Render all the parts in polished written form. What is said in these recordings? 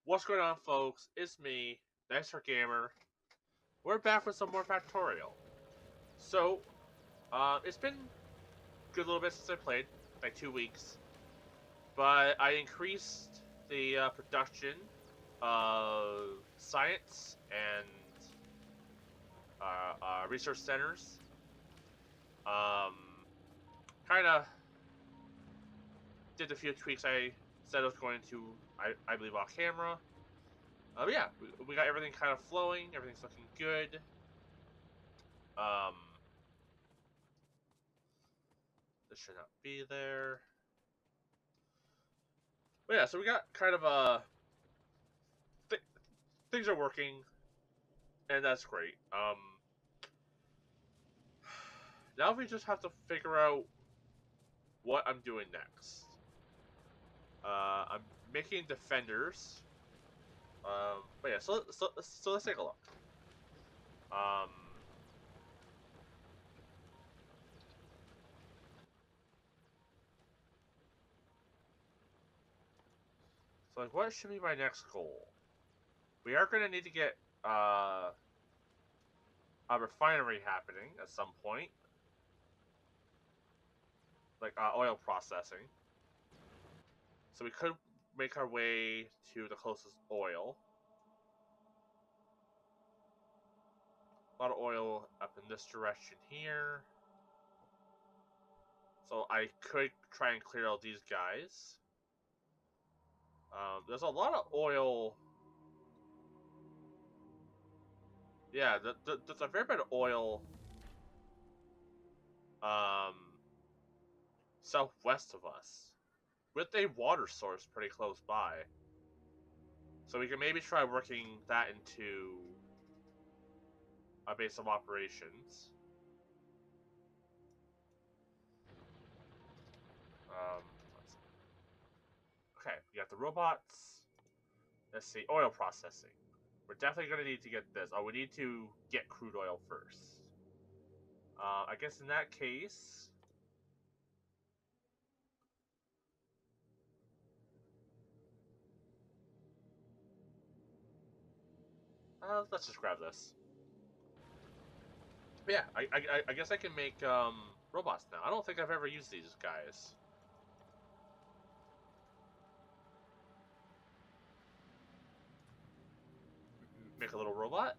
What's going on, folks? It's me, Nightstargamer. We're back with some more Factorio. So, it's been a good little bit since I played, like 2 weeks. But I increased the production of science and research centers. Um, kind of did a few tweaks I said I was going to, I believe, off camera. Yeah, we got everything kind of flowing. Everything's looking good. Um, this should not be there. But yeah, so we got kind of things are working, and that's great. Now we just have to figure out what I'm doing next. I'm making defenders. But yeah, so let's take a look. Um, so like, what should be my next goal? We are going to need to get a refinery happening at some point, like oil processing. So we could make our way to the closest oil. A lot of oil up in this direction here. So I could try and clear out these guys. There's a lot of oil. Yeah, there's a fair bit of oil um, southwest of us, with a water source pretty close by. So we can maybe try working that into a base of operations. Let's see. Okay, we got the robots. Let's see, oil processing. We're definitely going to need to get this. Oh, we need to get crude oil first. I guess in that case... let's just grab this. But yeah, I guess I can make robots now. I don't think I've ever used these guys. Make a little robot.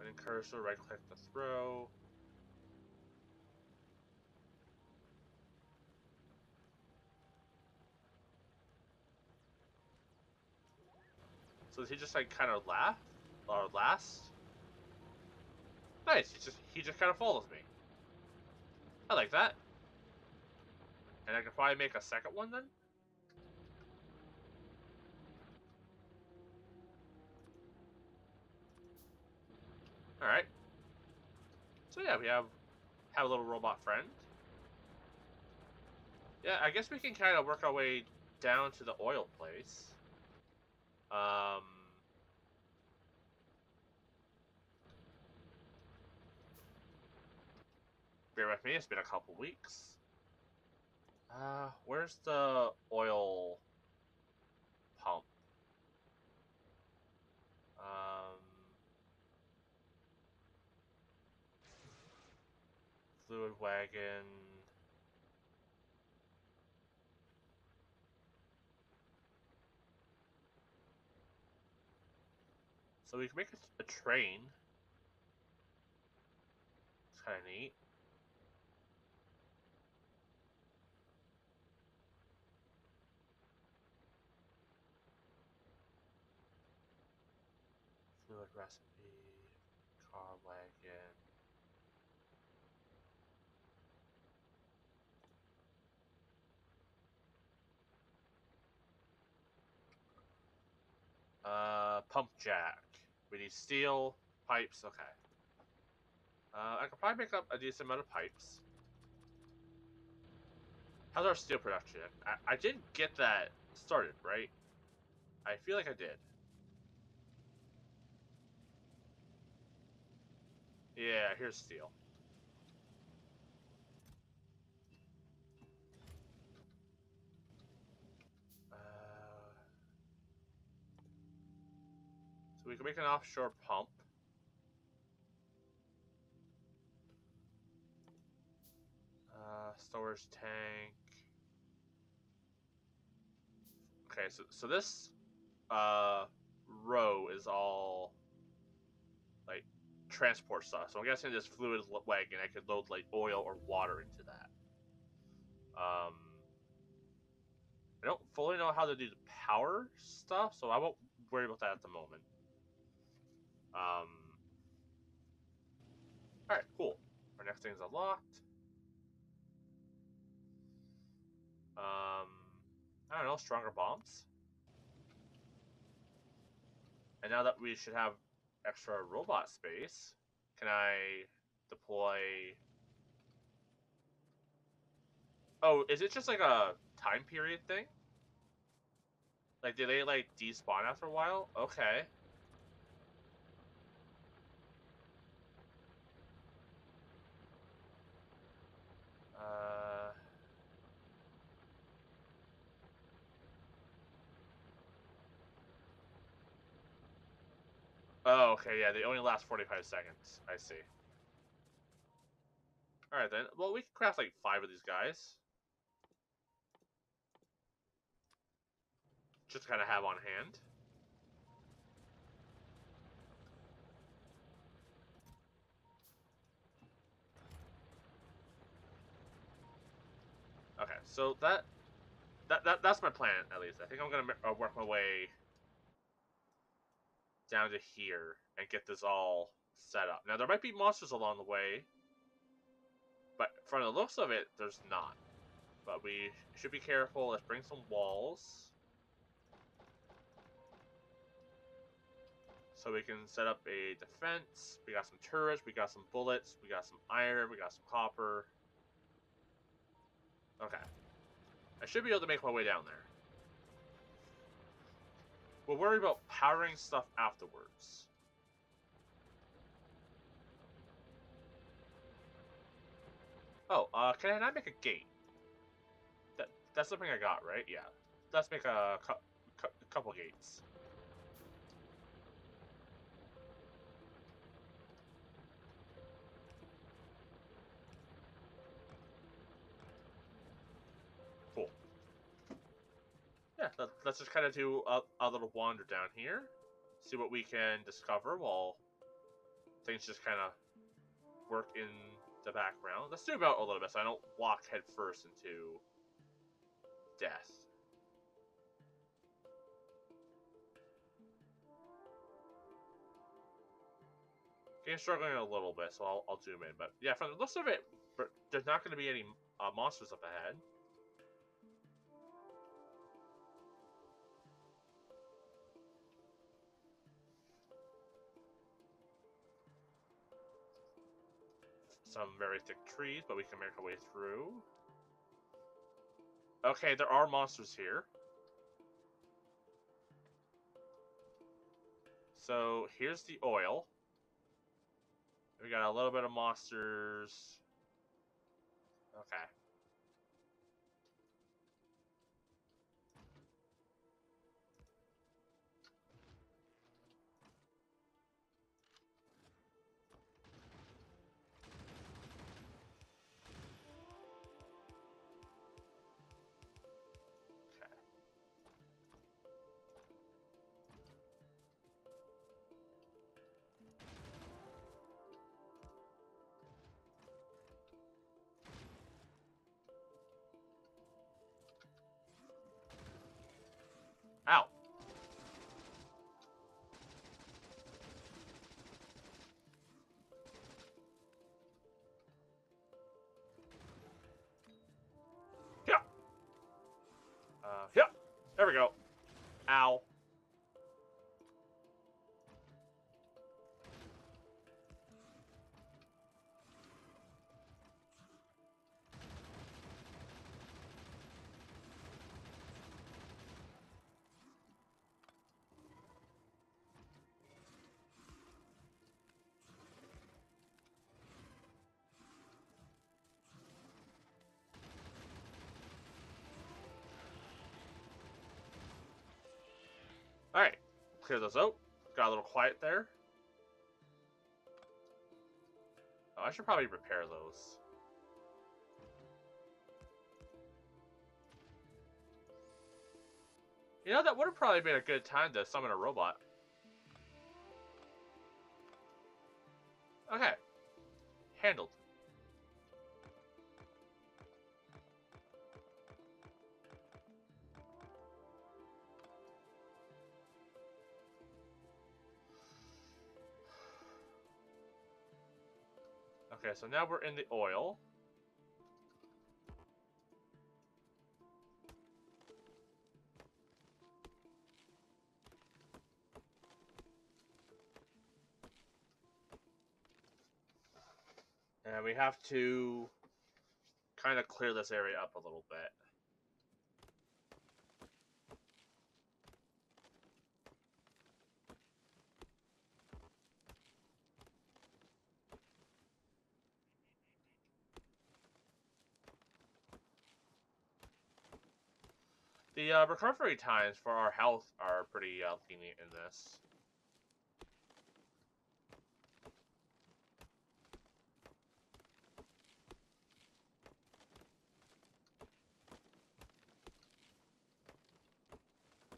And cursor, right click to throw. So does he just like kind of laugh or last? Nice. He just kind of follows me. I like that. And I can probably make a second one then. All right. So yeah, we have a little robot friend. Yeah, I guess we can kind of work our way down to the oil place. Bear with me, it's been a couple weeks. Where's the oil pump? Fluid wagon. So we can make a train. It's kind of neat. Fluid recipe, car wagon. Pump jack. We need steel, pipes, okay. I could probably make up a decent amount of pipes. How's our steel production? I did get that started, right? I feel like I did. Yeah, here's steel. So we can make an offshore pump. Storage tank. Okay, so this row is all like transport stuff. So I'm guessing this fluid wagon I could load like oil or water into that. I don't fully know how to do the power stuff, so I won't worry about that at the moment. Alright, cool. Our next thing is unlocked. I don't know, stronger bombs. And now that we should have extra robot space, can I deploy... Oh, is it just like a time period thing? Like, do they like despawn after a while? Okay. Uh... Oh, okay, yeah, they only last 45 seconds. I see. Alright then. Well, we can craft like 5 of these guys. Just to kind of have on hand. Okay, so that's my plan, at least. I think I'm gonna work my way down to here and get this all set up. Now, there might be monsters along the way, but from the looks of it, there's not. But we should be careful. Let's bring some walls. So we can set up a defense. We got some turrets, we got some bullets, we got some iron, we got some copper. Okay. I should be able to make my way down there. We'll worry about powering stuff afterwards. Oh, can I not make a gate? That's something I got, right? Yeah. Let's make a couple gates. Cool. Yeah, let's just kind of do a little wander down here. See what we can discover while things just kind of work in the background. Let's do about a little bit so I don't walk headfirst into death. Game's struggling a little bit, so I'll zoom in. But yeah, from the looks of it, there's not going to be any monsters up ahead. Some very thick trees, but we can make our way through. Okay, there are monsters here. So here's the oil. We got a little bit of monsters. Okay. Ow. Yeah. Yeah. There we go. Ow. Alright, clear those out. Got a little quiet there. Oh, I should probably repair those. You know, that would have probably been a good time to summon a robot. Okay. Handled. Okay, so now we're in the oil. And we have to kind of clear this area up a little bit. The recovery times for our health are pretty lenient in this.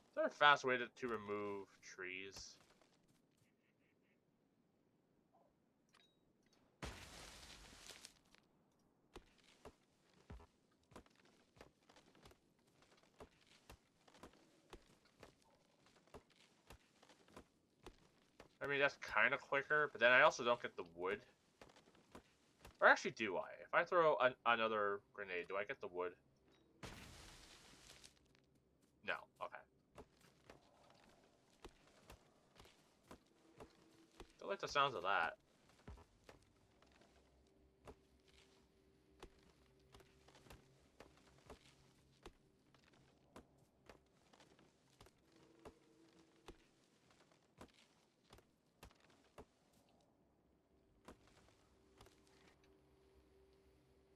Is there a fast way to remove trees? I mean, that's kind of quicker, but then I also don't get the wood. Or actually, do I? If I throw another grenade, do I get the wood? No. Okay. Don't like the sounds of that.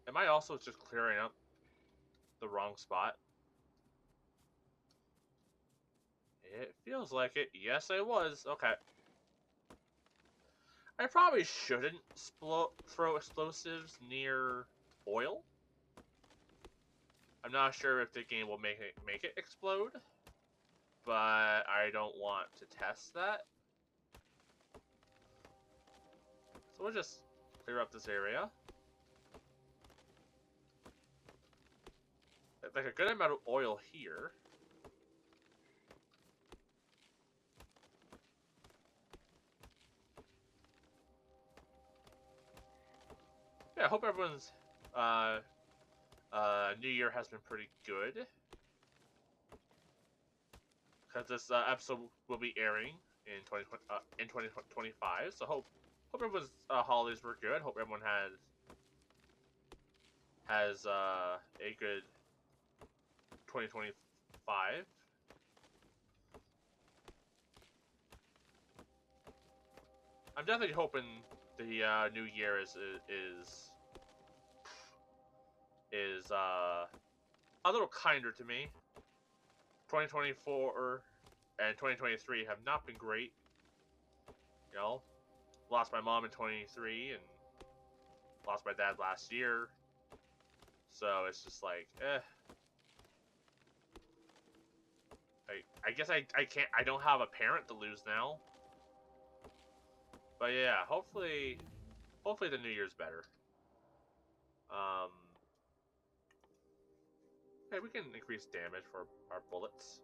Am I also just clearing up the wrong spot? It feels like it. Yes, I was. Okay. I probably shouldn't throw explosives near oil. I'm not sure if the game will make it explode, but I don't want to test that. So we'll just clear up this area. Like a good amount of oil here. Yeah, I hope everyone's New Year has been pretty good. Because this episode will be airing in 2025, so hope everyone's holidays were good. Hope everyone has a good 2025. I'm definitely hoping the new year is a little kinder to me. 2024 and 2023 have not been great. You know, lost my mom in 23 and lost my dad last year. So it's just like, eh. I guess I don't have a parent to lose now. But yeah, hopefully the new year's better. Okay, we can increase damage for our bullets.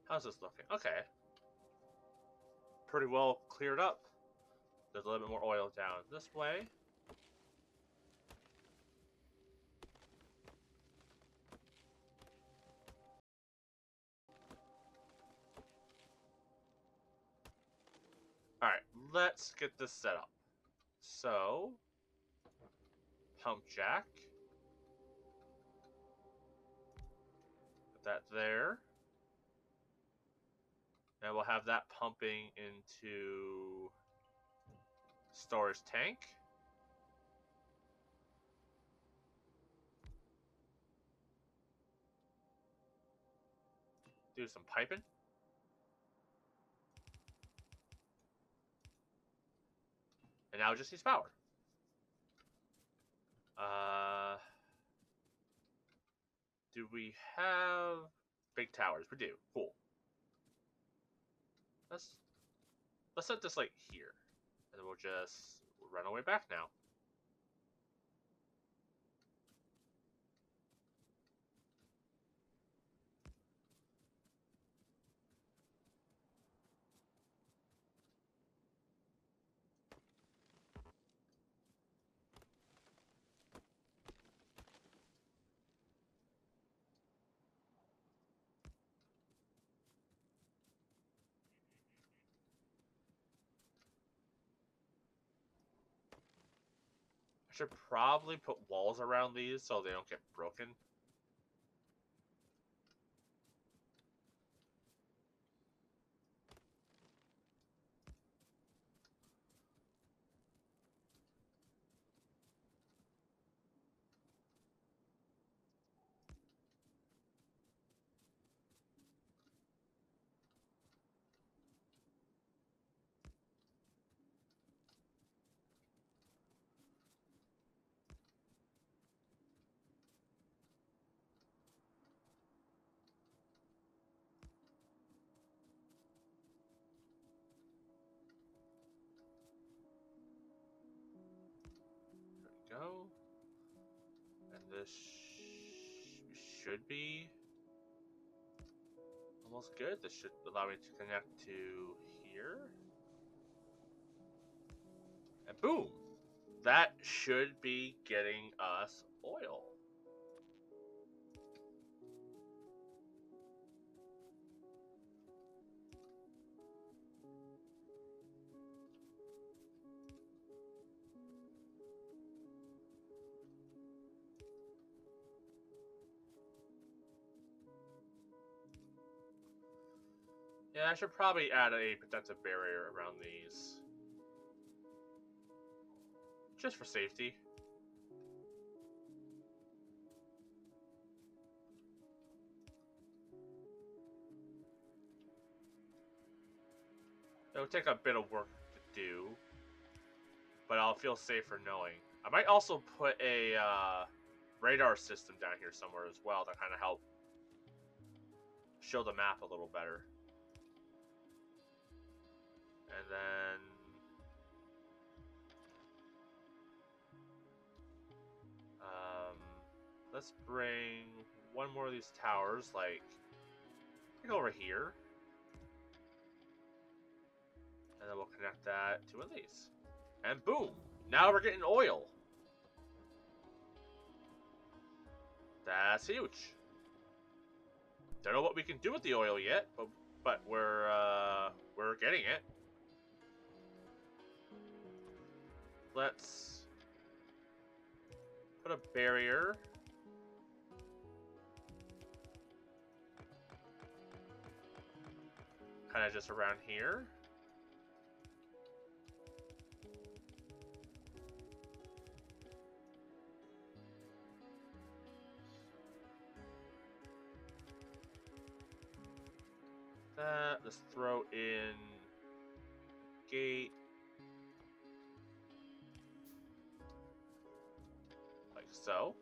How's this looking? Okay. Pretty well cleared up. There's a little bit more oil down this way. Alright, let's get this set up. So, pump jack. Put that there. And we'll have that pumping into storage tank. Do some piping. And now it just needs power. Do we have big towers? We do. Cool. Let's set this like here. And then we'll just run our way back now. I should probably put walls around these so they don't get broken. There we go. And this should be almost good. This should allow me to connect to here. And boom! That should be getting us oil. Yeah, I should probably add a protective barrier around these. Just for safety. It'll take a bit of work to do, but I'll feel safer knowing. I might also put a radar system down here somewhere as well to kind of help show the map a little better. And then let's bring one more of these towers, like over here. And then we'll connect that to one of these. And boom! Now we're getting oil. That's huge. Don't know what we can do with the oil yet, but we're getting it. Let's put a barrier. Kind of just around here. Let's throw in gate. Like so.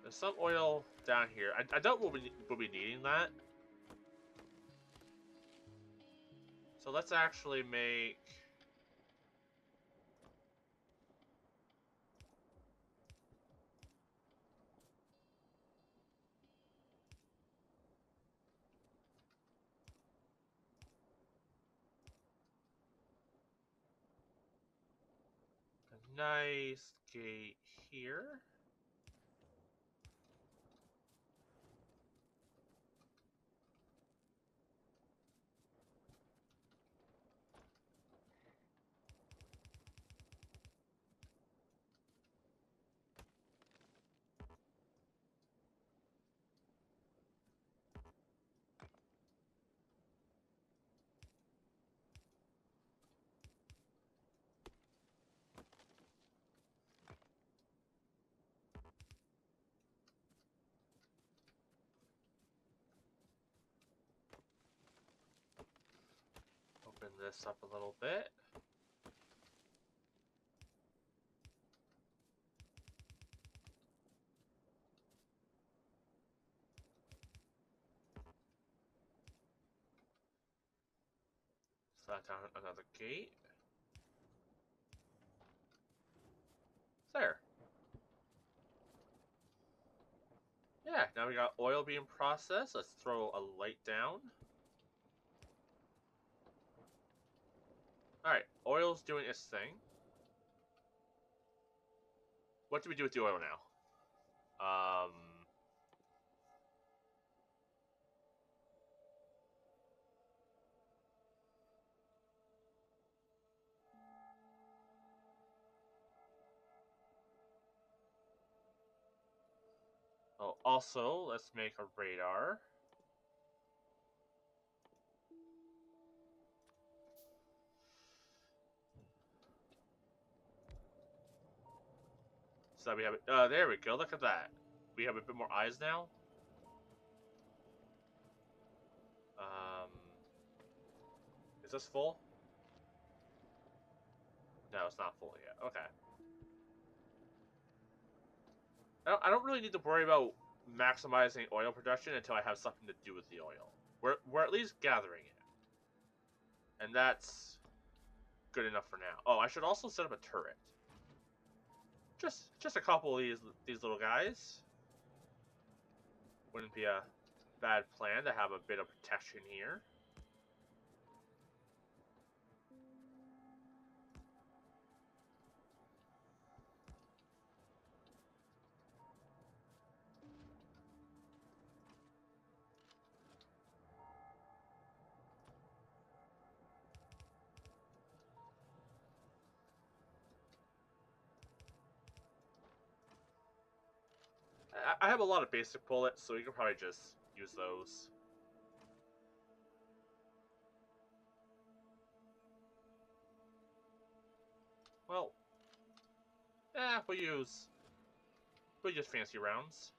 There's some oil down here. I doubt we'll be needing that. So let's actually make... a nice gate here. Open this up a little bit. Slap down another gate. There. Yeah, now we got oil being processed. Let's throw a light down. Alright, oil's doing its thing. What do we do with the oil now? Oh, also, let's make a radar. So we have it. There we go. Look at that. We have a bit more eyes now. Is this full? No, it's not full yet. Okay. I don't really need to worry about maximizing oil production until I have something to do with the oil. We're at least gathering it, and that's good enough for now. Oh, I should also set up a turret. Just a couple of these little guys. Wouldn't be a bad plan to have a bit of protection here. I have a lot of basic bullets, so you can probably just use those. Well, we'll use fancy rounds.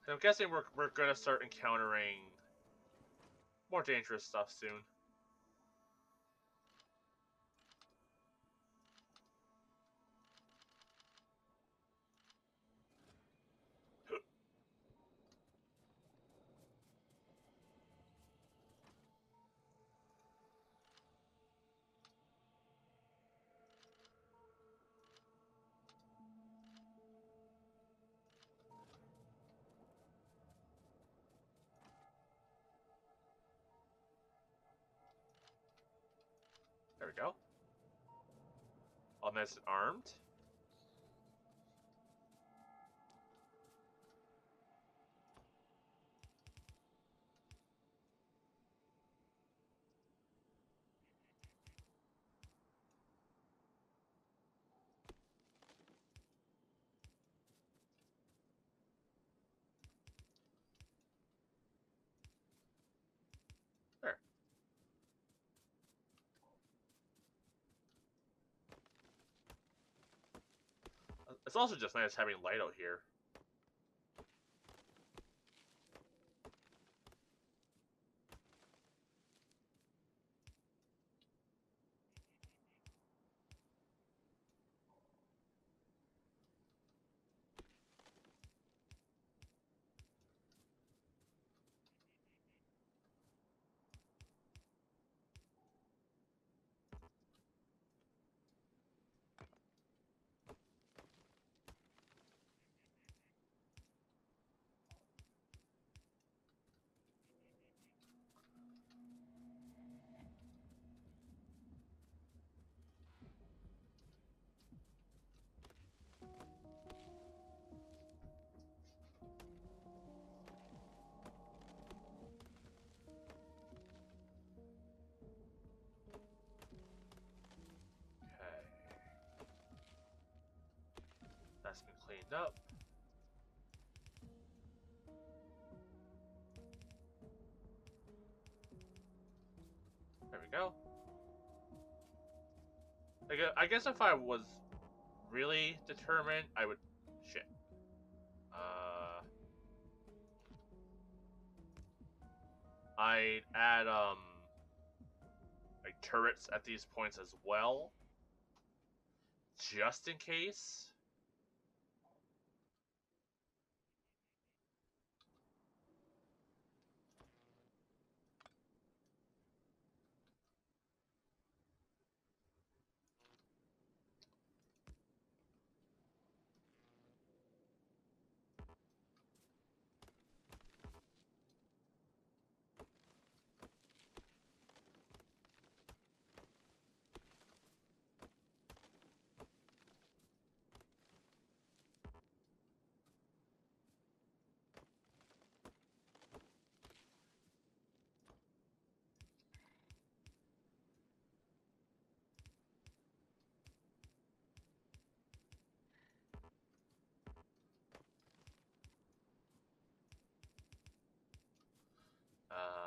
And I'm guessing we're gonna start encountering more dangerous stuff soon. There we go. All nice and armed. There. It's also just nice having light out here. Okay. That's been cleaned up. There we go. I guess if I was really determined, I would... Shit. I'd add like turrets at these points as well, just in case.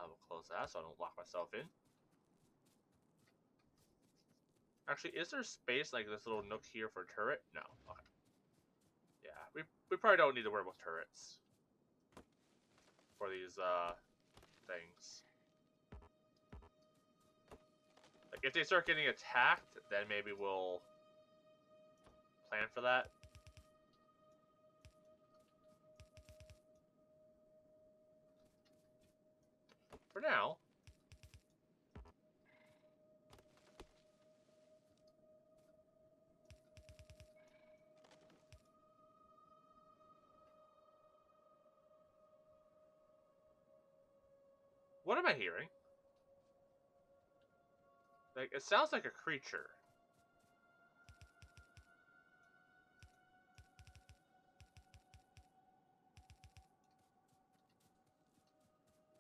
We'll close that so I don't lock myself in. Actually, is there space like this little nook here for a turret? No. Okay. Yeah, we probably don't need to worry about turrets for these things. Like if they start getting attacked, then maybe we'll plan for that. For now. What am I hearing? Like, it sounds like a creature.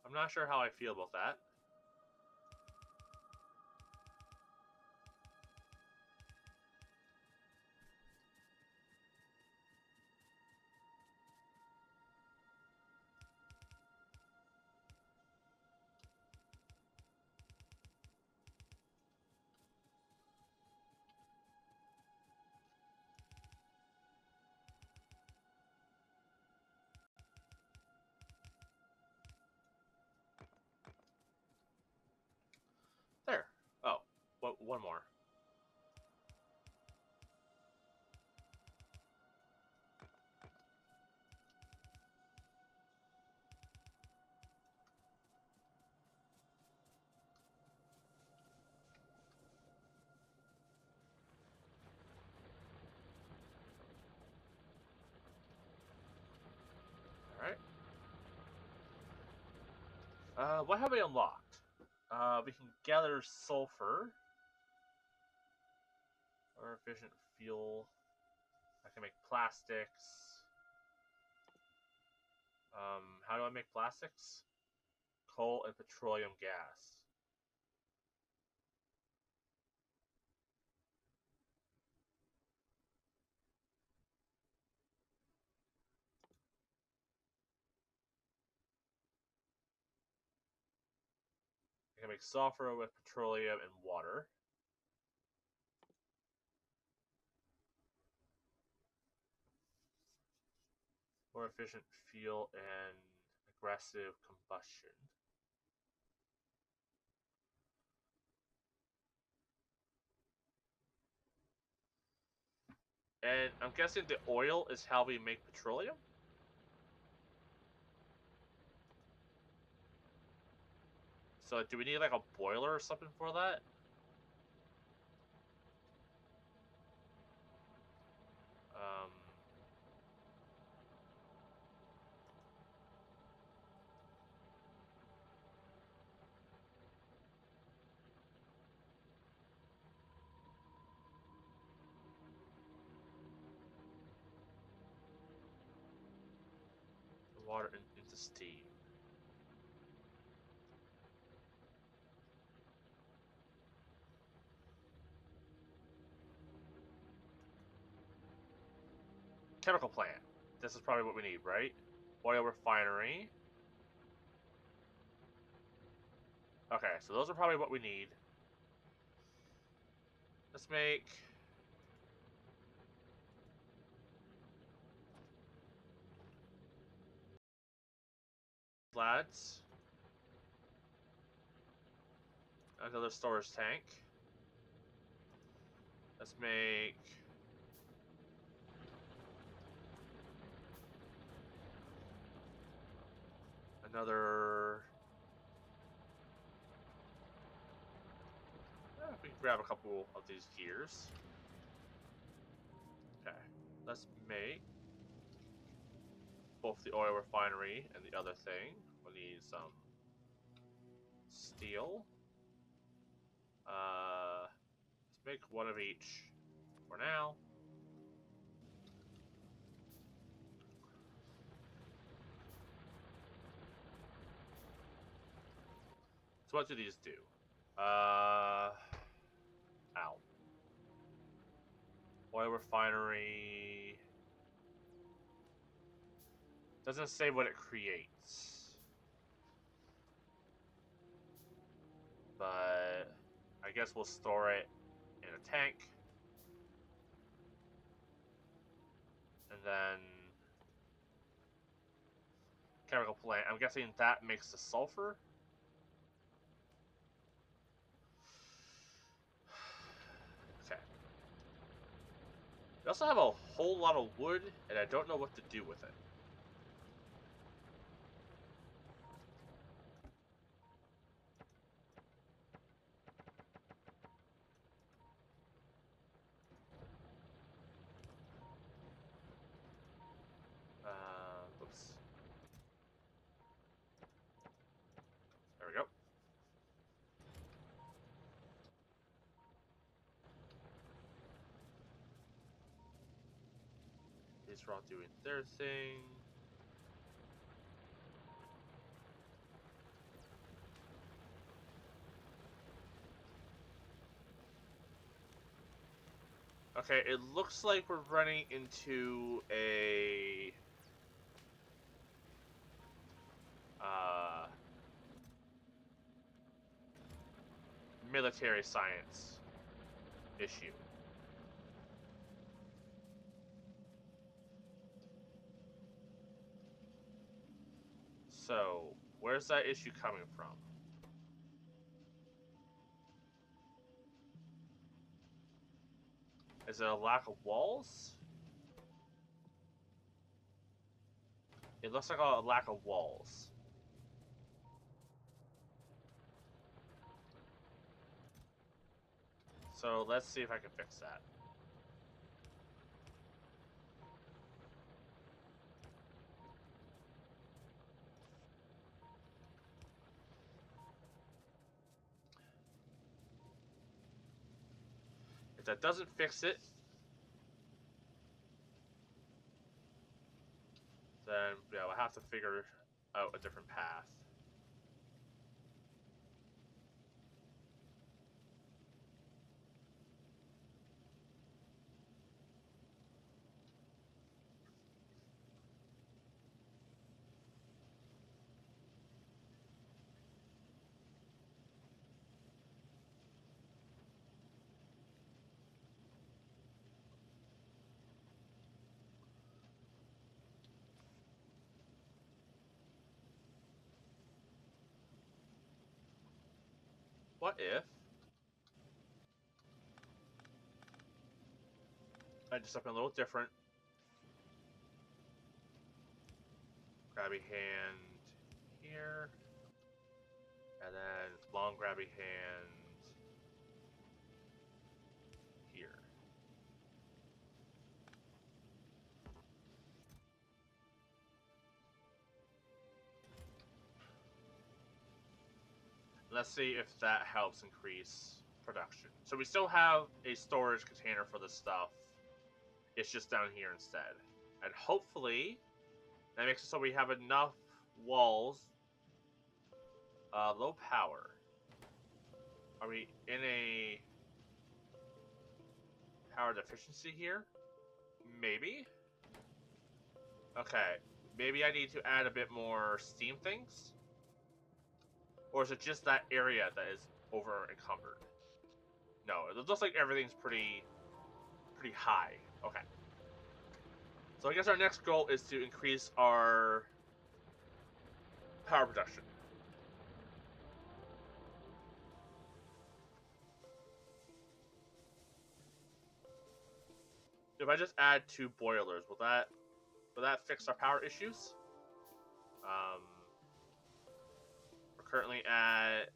I'm not sure how I feel about that. There. Oh, one more. Alright. What have we unlocked? We can gather sulfur. Or efficient fuel. I can make plastics. How do I make plastics? Coal and petroleum gas. I can make sulfur with petroleum and water. More efficient fuel and aggressive combustion. And I'm guessing the oil is how we make petroleum? So do we need like a boiler or something for that? Um, water into steam. Chemical plant. This is probably what we need, right? Oil refinery. Okay, so those are probably what we need. Let's make... lads. Another storage tank. Let's make another. We can grab a couple of these gears. Okay, let's make both the oil refinery and the other thing. We'll need some steel. Let's make one of each for now. So what do these do? Ow. Oil refinery. Doesn't say what it creates. But I guess we'll store it in a tank. And then chemical plant. I'm guessing that makes the sulfur. Okay. We also have a whole lot of wood, and I don't know what to do with it. Oops. There we go. These are all doing their thing. Okay, it looks like we're running into a military science issue. So, where's that issue coming from? Is it a lack of walls? It looks like a lack of walls. So let's see if I can fix that. If that doesn't fix it, then yeah, we'll have to figure out a different path. What if I do something a little different? Grabby hand here, and then long grabby hand here. Let's see if that helps increase production. So we still have a storage container for the stuff. It's just down here instead. And hopefully, that makes it so we have enough walls. Low power. Are we in a power deficiency here? Maybe? Okay. Maybe I need to add a bit more steam things? Or is it just that area that is over encumbered? No, it looks like everything's pretty high. Okay. So I guess our next goal is to increase our power production. if I just add 2 boilers, will that fix our power issues? We're currently at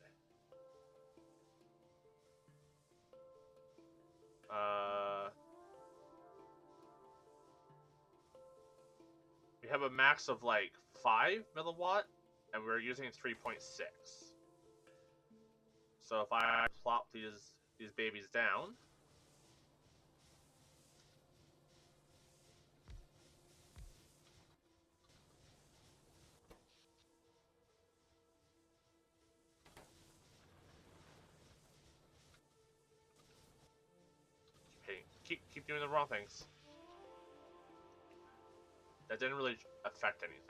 we have a max of like 5 milliwatt, and we're using 3.6. So if I plop these babies down, keep doing the wrong things. That didn't really affect anything.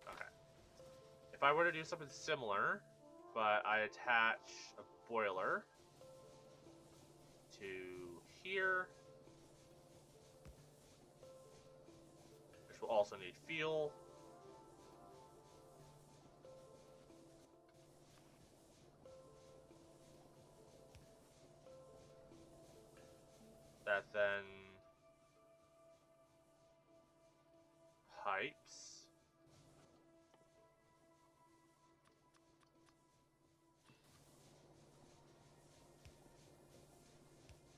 Okay. If I were to do something similar, but I attach a boiler to here, which will also need fuel. That then pipes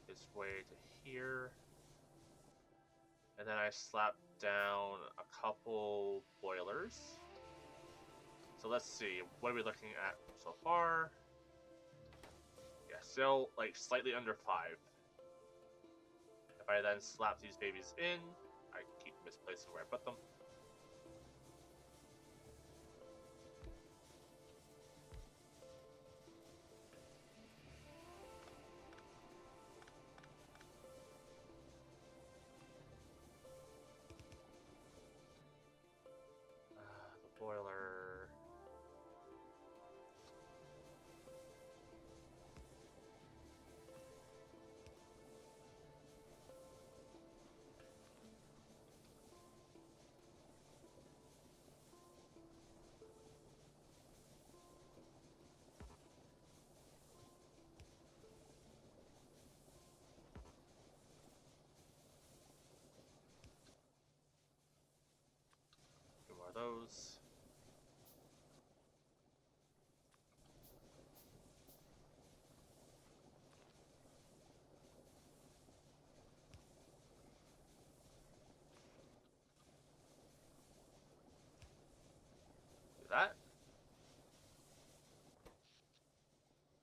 its way to here. And then I slap down a couple boilers. So let's see, what are we looking at so far? Yeah, still like slightly under 5. If I then slap these babies in, I keep misplacing where I put them. The boiler. Two more of those. Do that.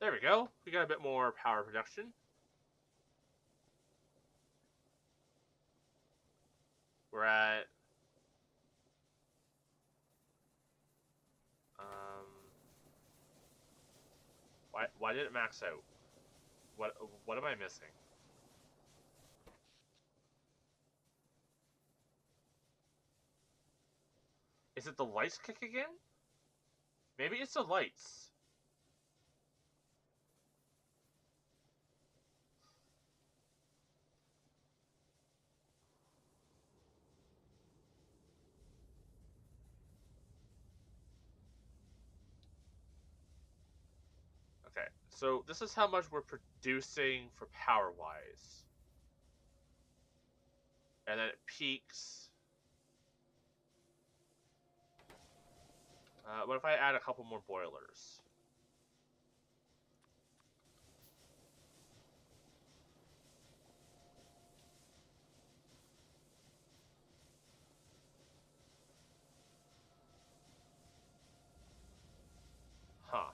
There we go. We got a bit more power production. We're at why did it max out? What am I missing? Is it the lights kick again? Maybe it's the lights. Okay, so this is how much we're producing for power-wise. And then it peaks. What if I add a couple more boilers? Huh.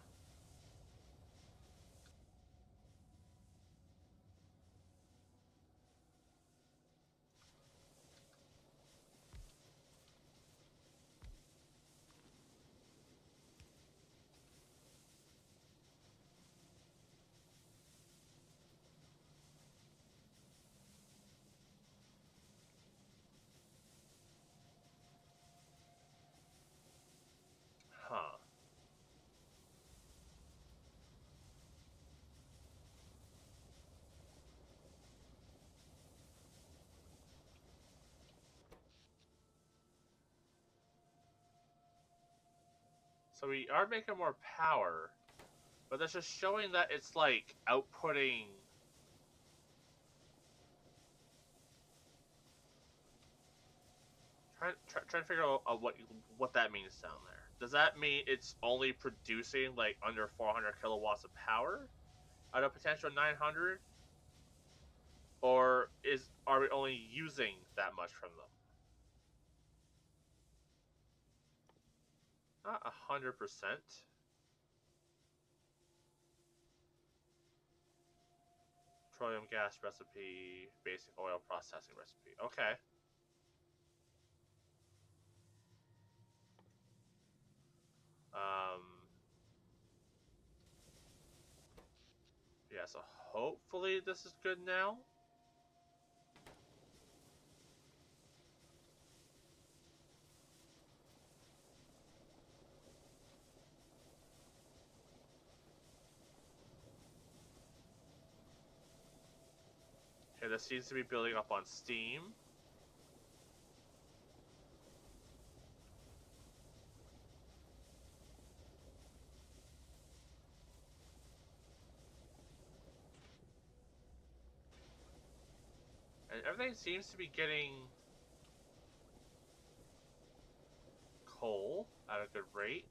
So we are making more power, but that's just showing that it's like outputting. Trying to figure out what that means down there. Does that mean it's only producing like under 400 kilowatts of power out of potential 900, or are we only using that much from them? Not 100%. Petroleum gas recipe, basic oil processing recipe. Okay. Um. Yeah. So hopefully this is good now. Okay, this seems to be building up on steam. And everything seems to be getting coal at a good rate.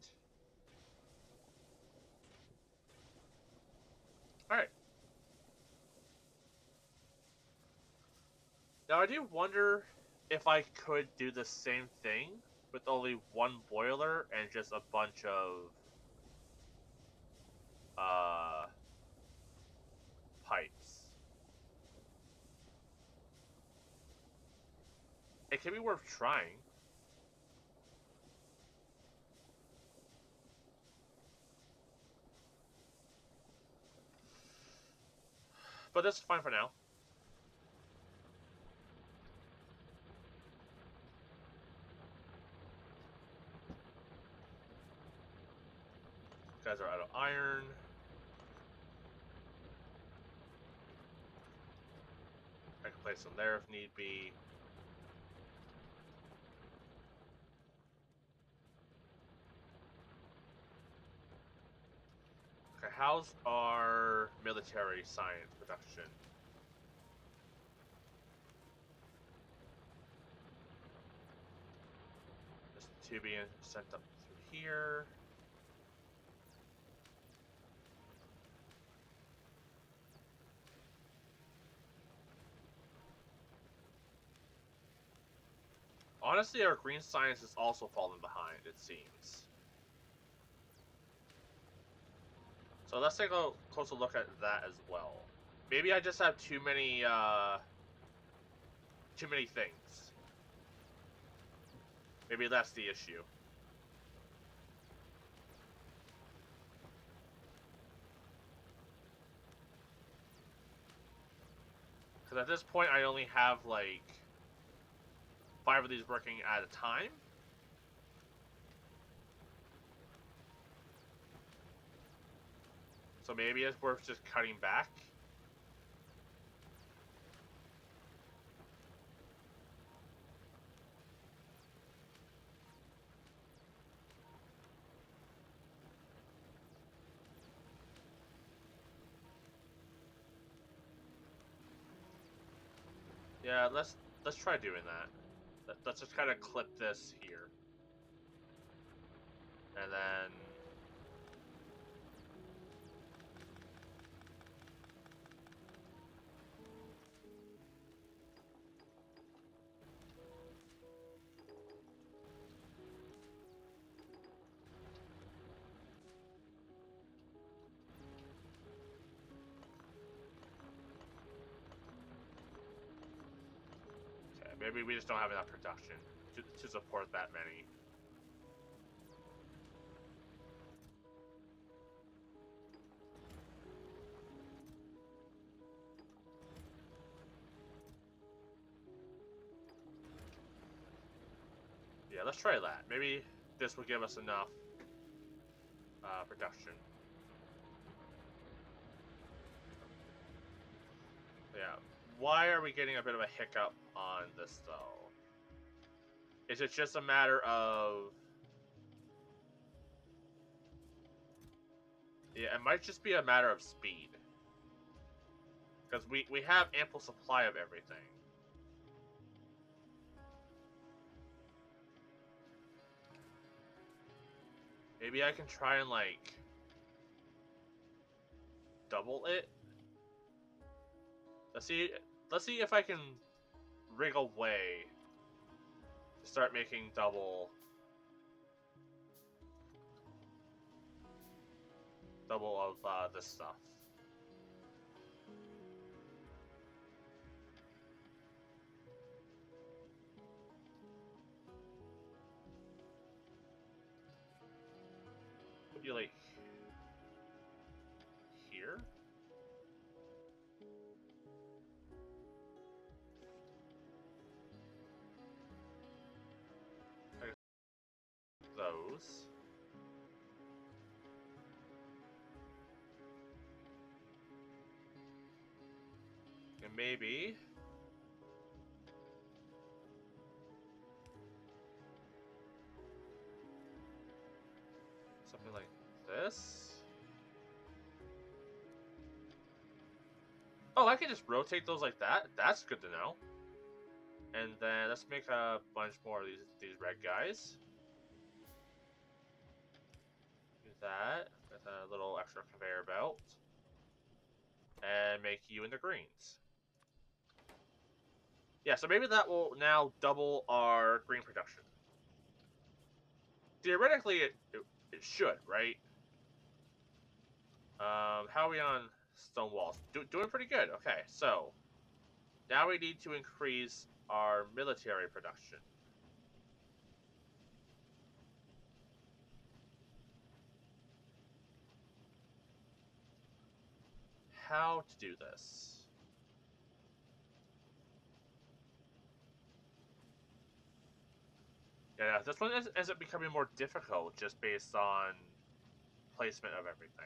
Alright. Now I do wonder if I could do the same thing with only one boiler and just a bunch of pipes. It can be worth trying. But that's fine for now. Guys are out of iron. I can place them there if need be. Okay, how's our military science production? Just two being sent up through here. Honestly, our green science is also falling behind, it seems. So let's take a closer look at that as well. Maybe I just have too many things. Maybe that's the issue. Because at this point, I only have like 5 of these working at a time. So maybe it's worth just cutting back. Yeah, let's try doing that. Let's just kind of clip this here, and then okay, maybe we just don't have enough production to support that many. Yeah, let's try that. Maybe this will give us enough production. Yeah. Why are we getting a bit of a hiccup on this though? Is it just a matter of Yeah, it might just be a matter of speed. Because we have ample supply of everything. Maybe I can try and, like, double it? Let's see if I can rig a way to start making double of this stuff. Put you like here? Like those. And maybe something like this. Oh, I can just rotate those like that. That's good to know. And then let's make a bunch more of these red guys. Do that with a little extra conveyor belt. And make you into greens. Yeah, so maybe that will now double our green production. Theoretically, it should, right? How are we on stone walls? Doing pretty good. Okay, so now we need to increase our military production. How to do this? Yeah, this one ends up becoming more difficult just based on placement of everything.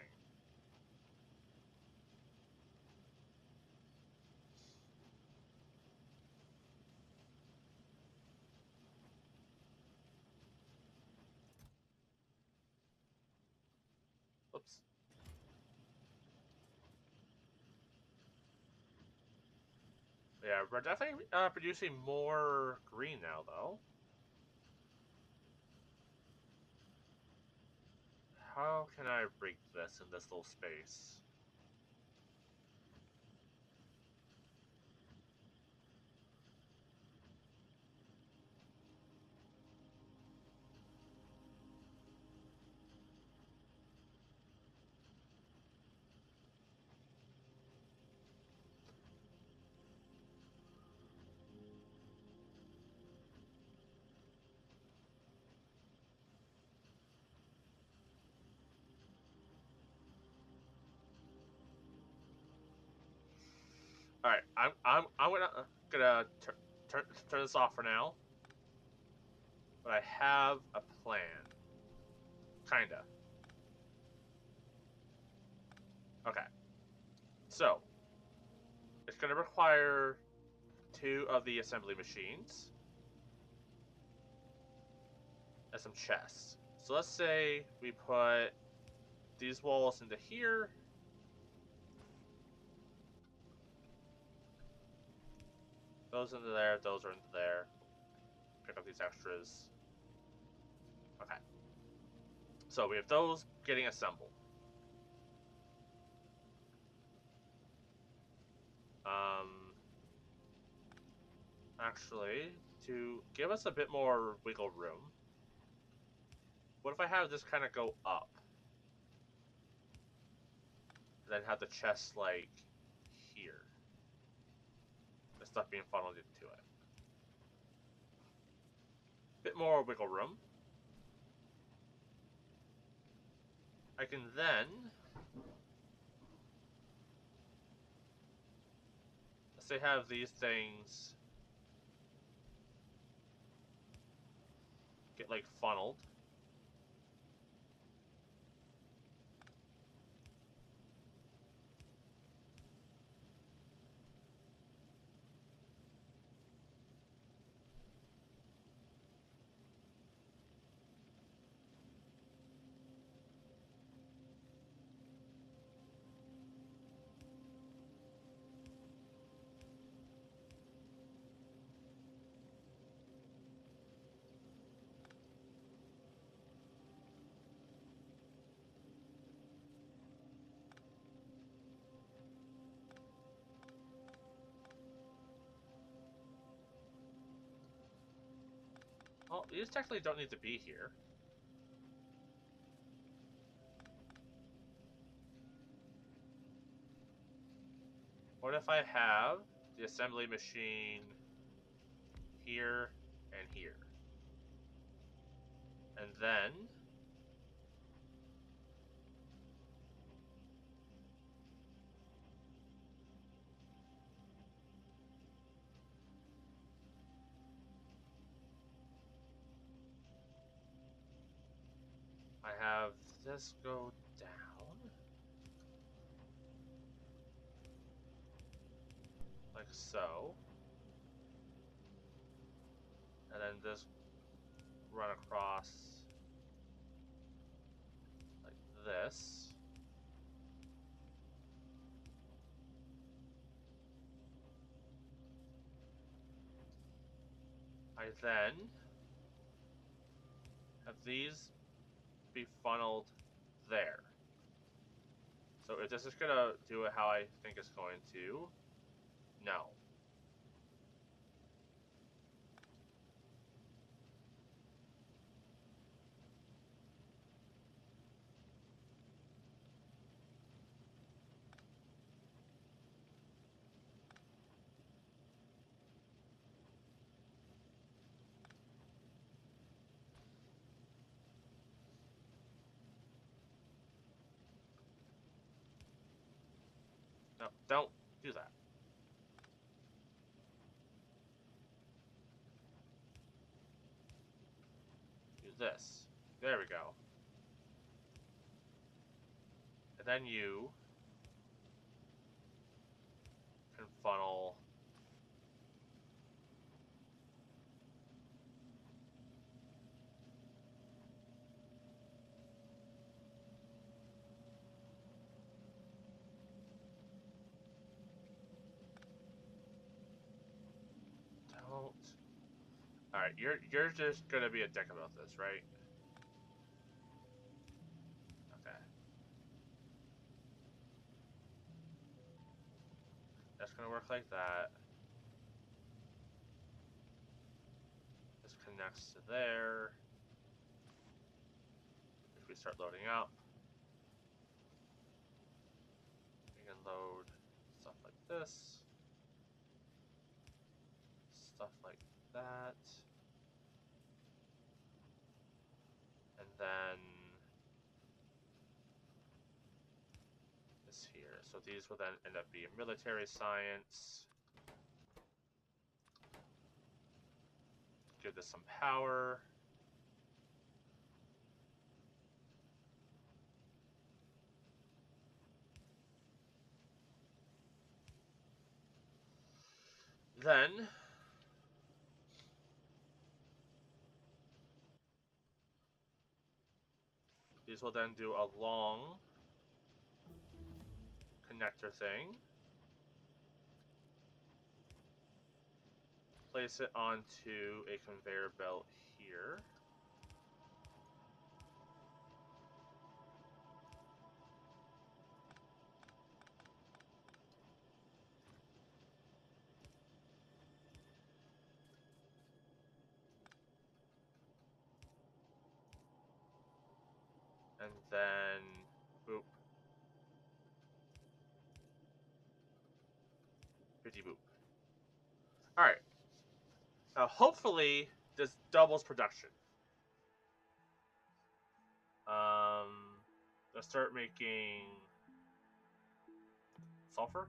Oops. Yeah, we're definitely producing more green now, though. How can I rig this in this little space? All right, I'm gonna turn this off for now, but I have a plan, kinda. Okay, so it's gonna require 2 of the assembly machines and some chests. So let's say we put these walls into here. Those into there, those are into there. Pick up these extras. Okay. So we have those getting assembled. Actually, to give us a bit more wiggle room, what if I have this kind of go up? And then have the chest, like, here. The stuff being funneled into it. Bit more wiggle room. I can then... let's say have these things get, like, funneled. Well, these technically don't need to be here. What if I have the assembly machine here and here? And then I have this go down like so. And then this run across like this. I then have these be funneled there. So if this is gonna do it how I think it's going to, no. No, don't do that. Do this. There we go. And then you can funnel don't. Alright, you're just gonna be a dick about this, right? Okay. That's gonna work like that. This connects to there. If we start loading up, we can load stuff like this. Stuff like that. And then this here. So these will then end up being military science. Give this some power. Then these will then do a long connector thing. Place it onto a conveyor belt here. And then, boop. Bitty boop. Alright. Now, hopefully, this doubles production. Let's start making sulfur.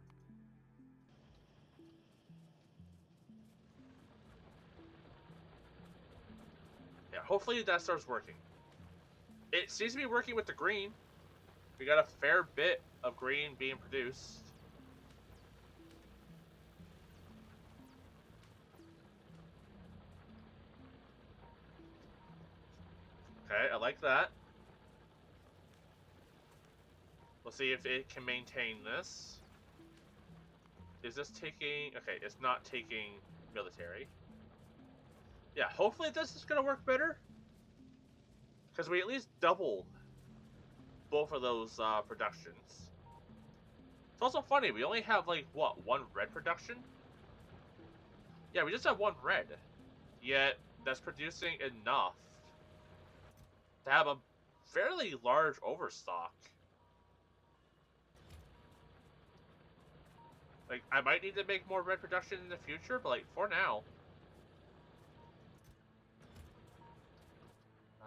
Yeah, hopefully that starts working. It seems to be working with the green. We got a fair bit of green being produced. Okay, I like that. We'll see if it can maintain this. Is this taking... Okay, it's not taking military. Yeah, hopefully this is going to work better. Because we at least doubled both of those productions. It's also funny, we only have, like, what, one red production? Yeah, we just have one red. Yet, that's producing enough to have a fairly large overstock. Like, I might need to make more red production in the future, but like for now,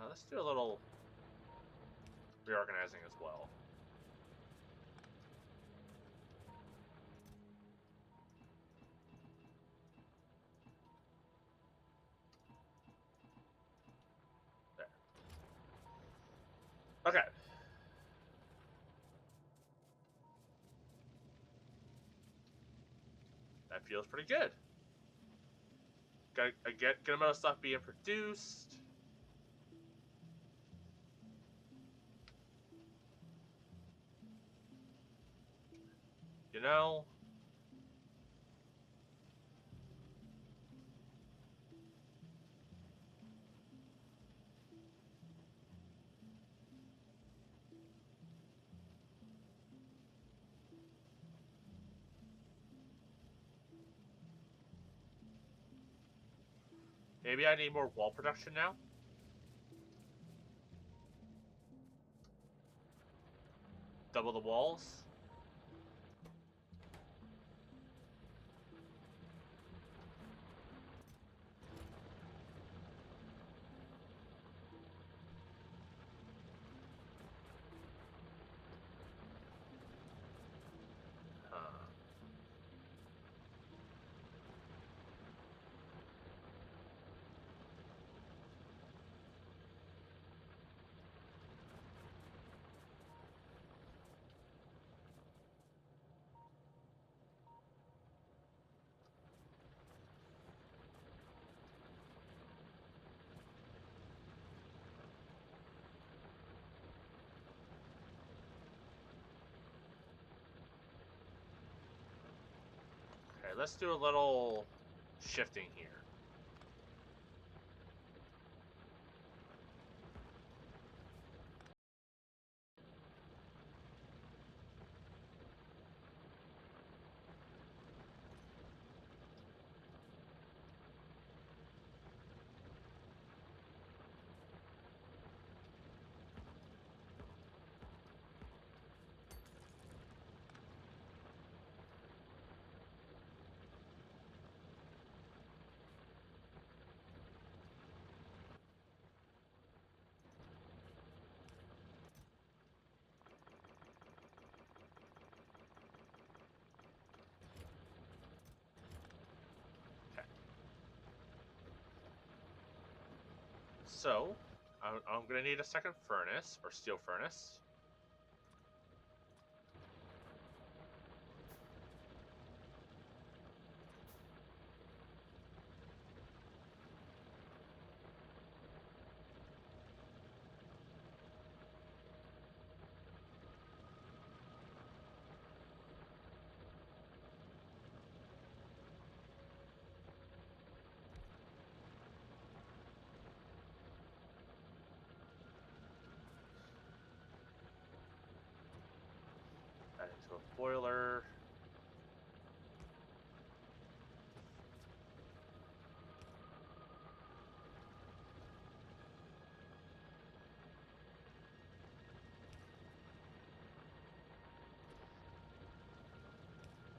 let's do a little reorganizing as well. There. Okay. That feels pretty good. Got a good amount of stuff being produced. You know, maybe I need more wall production now. Double the walls. Okay, let's do a little shifting here. Okay. So, I'm gonna need a second furnace, or steel furnace. That into a boiler.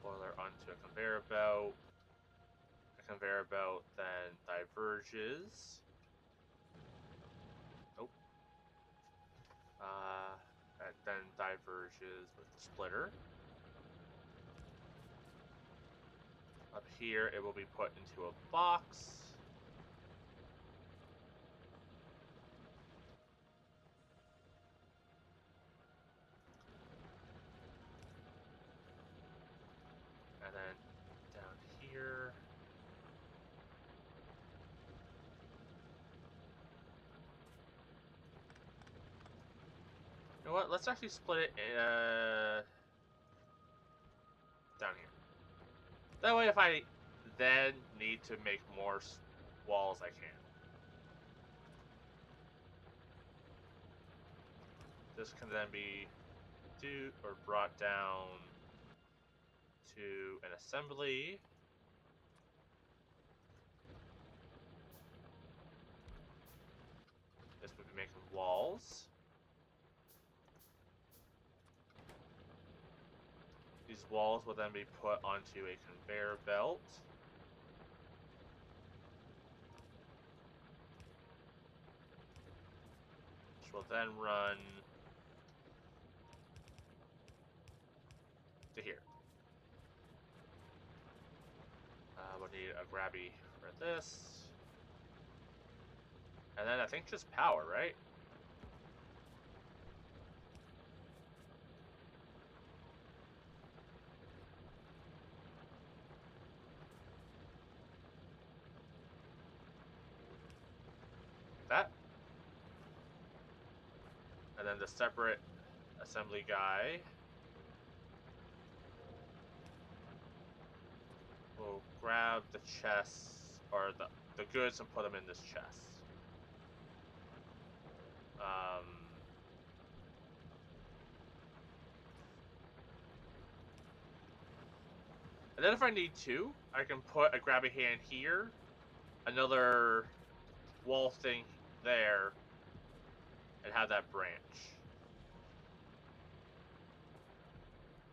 Boiler onto a conveyor belt. A conveyor belt then diverges. Oh. And then diverges with the splitter. Up here, it will be put into a box. And then down here. You know what? Let's actually split it down here. That way, if I then need to make more walls, I can. This can then be brought down to an assembly. making walls. These walls will then be put onto a conveyor belt. Which will then run to here. We'll need a grabby for this. And then I think just power, right? That. And then the separate assembly guy will grab the chests, or the goods, and put them in this chest. And then if I need to, I can put a grabby hand here, another wall thing there, and have that branch.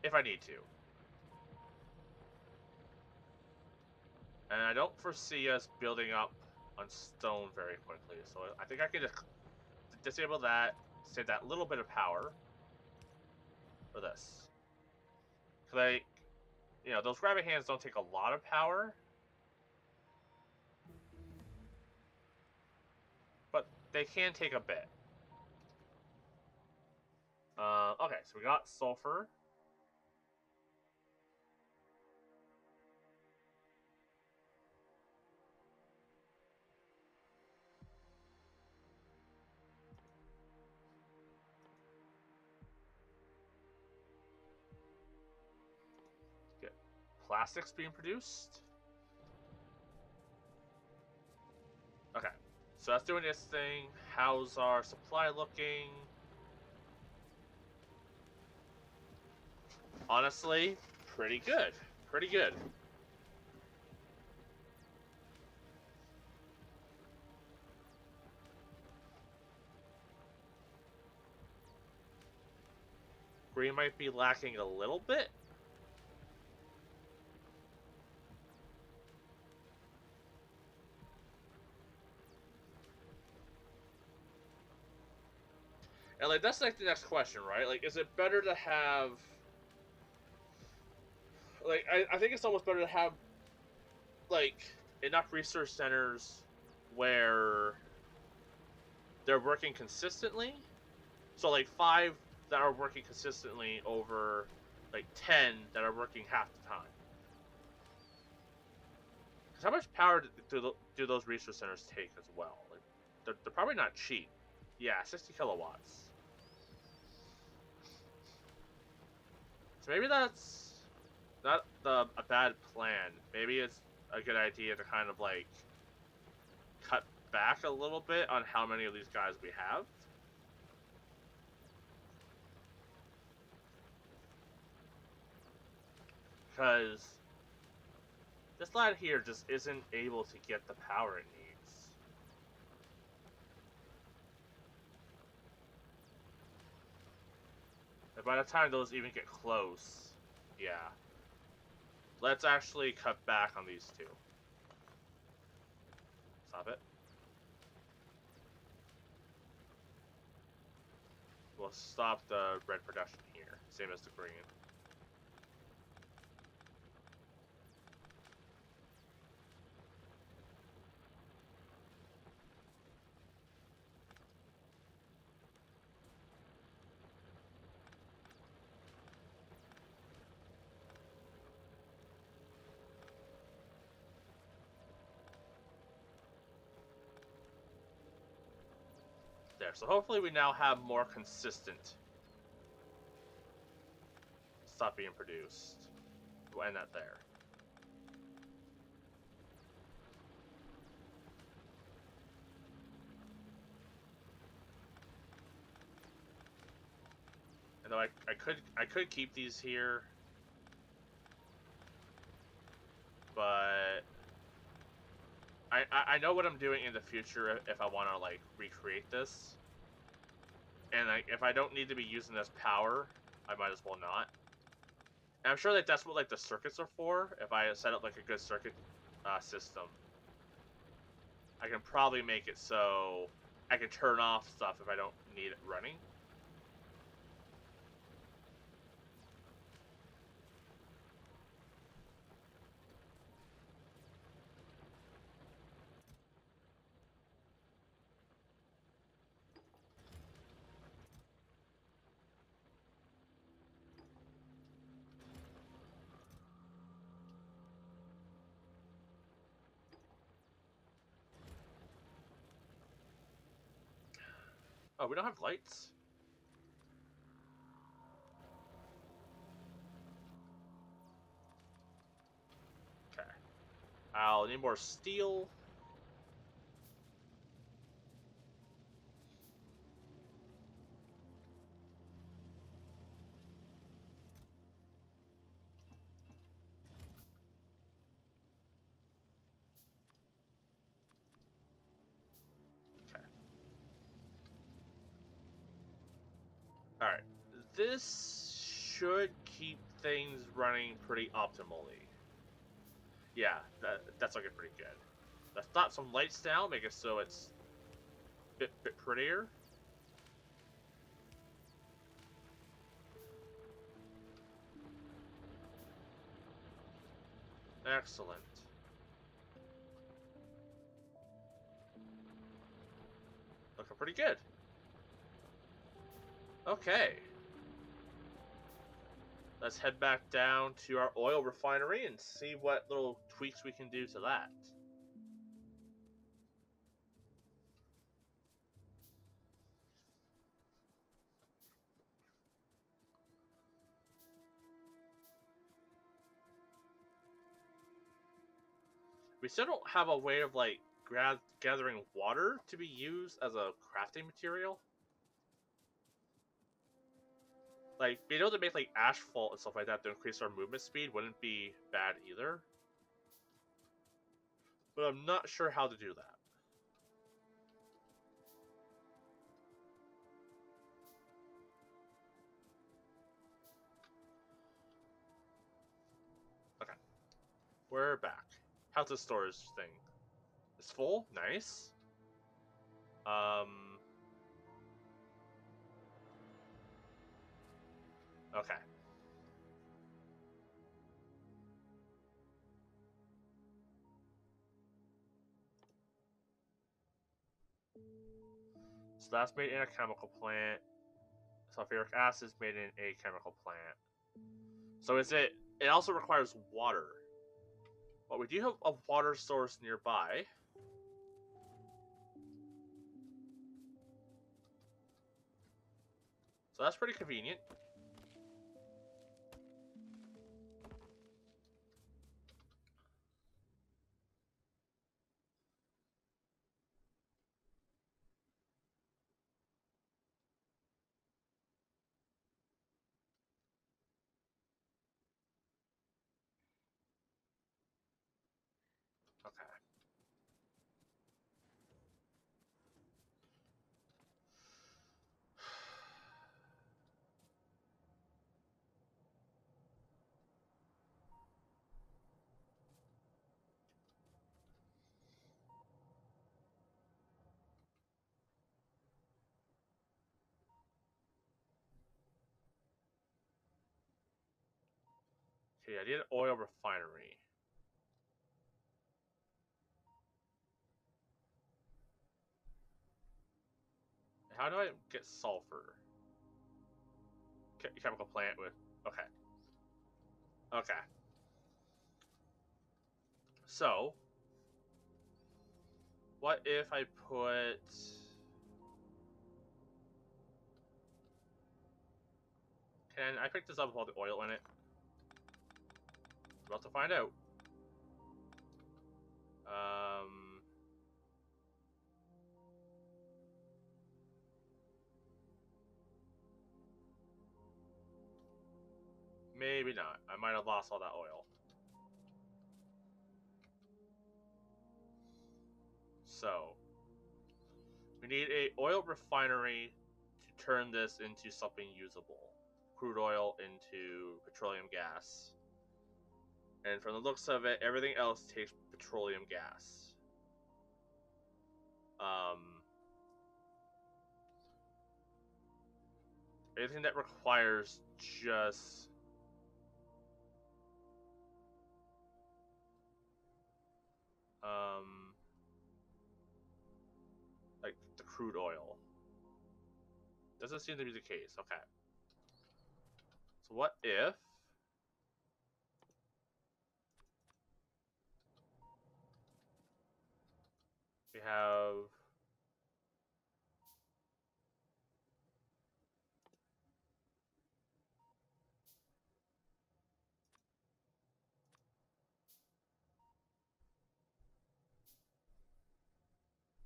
If I need to. And I don't foresee us building up on stone very quickly, so I think I can just disable that, save that little bit of power for this. Because those grabby hands don't take a lot of power, but they can take a bit. Okay, so we got sulfur. Get plastics being produced. Okay, so that's doing its thing. How's our supply looking? Honestly, pretty good. Pretty good. Green might be lacking a little bit. And like that's like the next question, right? Like, is it better to have like I think it's almost better to have like enough research centers where they're working consistently. So like 5 that are working consistently over like 10 that are working half the time. Because how much power do those research centers take as well? Like, they're probably not cheap. Yeah, 60 kilowatts. So maybe that's not a bad plan. Maybe it's a good idea to kind of like cut back a little bit on how many of these guys we have. Because this lad here just isn't able to get the power it needs. And by the time those even get close, yeah. Let's actually cut back on these two. Stop it. We'll stop the red production here, same as the green. There, so hopefully we now have more consistent stuff being produced. We'll end that there. And though I could keep these here, but I know what I'm doing in the future if I want to like recreate this. And like, if I don't need to be using this power, I might as well not. And I'm sure that that's what like the circuits are for. If I set up like a good circuit system, I can probably make it so I can turn off stuff if I don't need it running. Oh, we don't have lights? Okay. I'll need more steel. Okay. Alright. This should keep things running pretty optimally. Yeah, that's looking pretty good. Let's slap some lights down, make it so it's a bit prettier. Excellent. Looking pretty good. Okay. Let's head back down to our oil refinery and see what little tweaks we can do to that. We still don't have a way of like gathering water to be used as a crafting material. Like being able to make like asphalt and stuff like that to increase our movement speed wouldn't be bad either. But I'm not sure how to do that. Okay. We're back. How's the storage thing? It's full? Nice. Okay. So that's made in a chemical plant. Sulfuric acid is made in a chemical plant. So is it? It also requires water. But we do have a water source nearby. So that's pretty convenient. Okay. Okay, I need an oil refinery. How do I get sulfur? Chemical plant with... Okay. Okay. So, what if I put... Can I pick this up with all the oil in it? About to find out. Maybe not. I might have lost all that oil. So, we need a oil refinery turn this into something usable. Crude oil into petroleum gas. And from the looks of it, everything else takes petroleum gas. Anything that requires just like the crude oil. Doesn't seem to be the case. Okay. So what if we have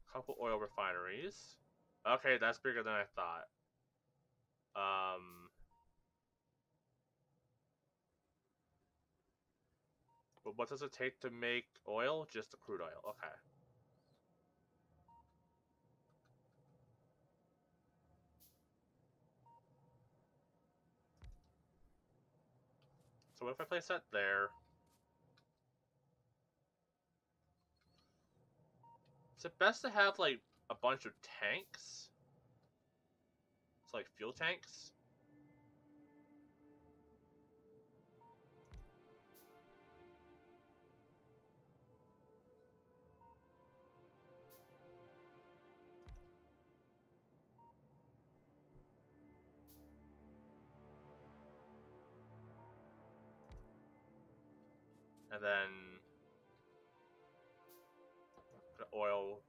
a couple oil refineries? Okay, that's bigger than I thought. But what does it take to make oil? Just the crude oil. Okay. So what if I place that there? Is it best to have like a bunch of tanks? It's like fuel tanks? And then the oil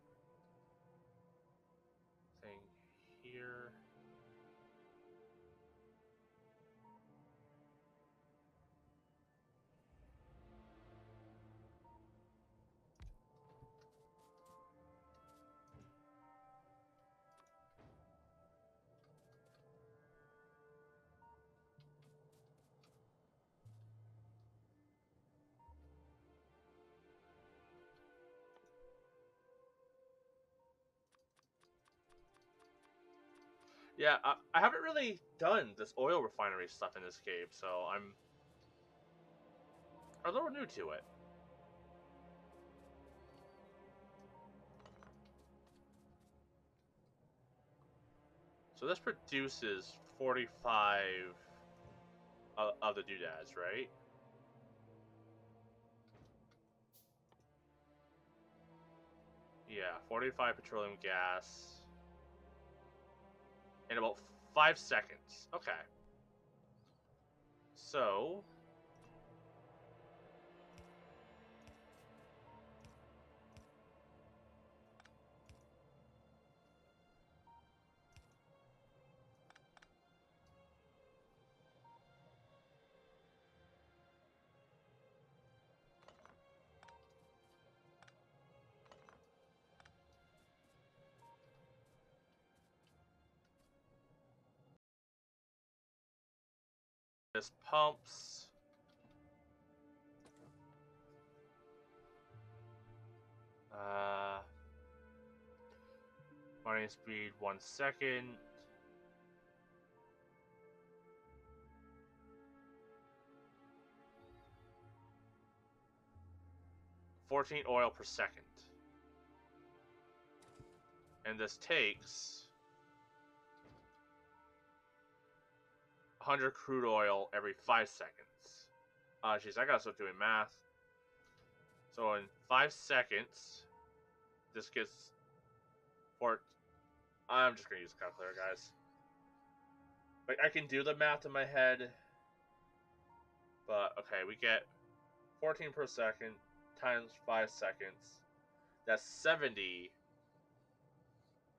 thing here. Yeah, I haven't really done this oil refinery stuff in this game, so I'm a little new to it. So this produces 45 of the doodads, right? Yeah, 45 petroleum gas in about 5 seconds. Okay. So, this pumps. Running speed 1 second. $14 oil per second. And this takes 100 crude oil every 5 seconds. Jeez, I gotta start doing math. So in 5 seconds, this gets I'm just gonna use a calculator, guys. Like, I can do the math in my head, but okay, we get 14 per second times 5 seconds. That's 70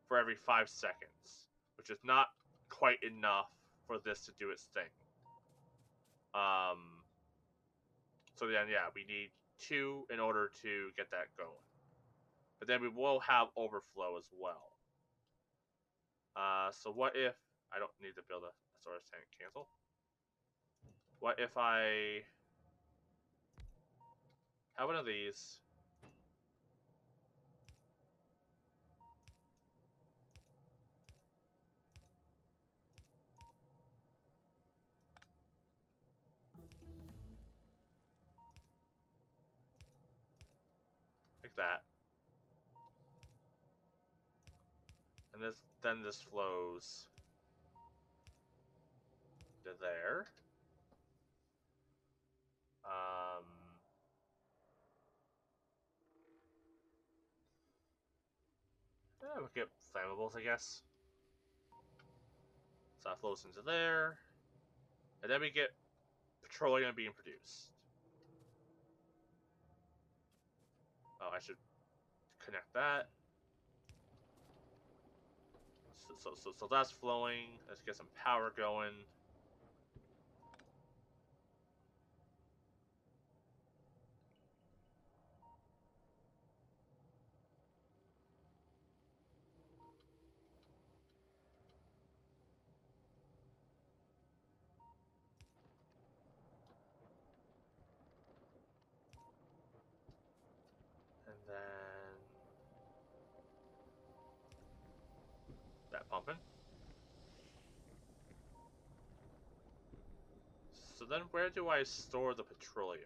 for every 5 seconds, which is not quite enough for this to do its thing. So then, yeah, we need 2 in order to get that going. But then we will have overflow as well. So what if I don't need to build a storage tank? Cancel. What if I have one of these? that. And then this flows to there. Yeah, we get flammables, I guess. So that flows into there. And then we get petroleum being produced. Oh, I should connect that. So that's flowing. Let's get some power going. And then that pumping. So then where do I store the petroleum?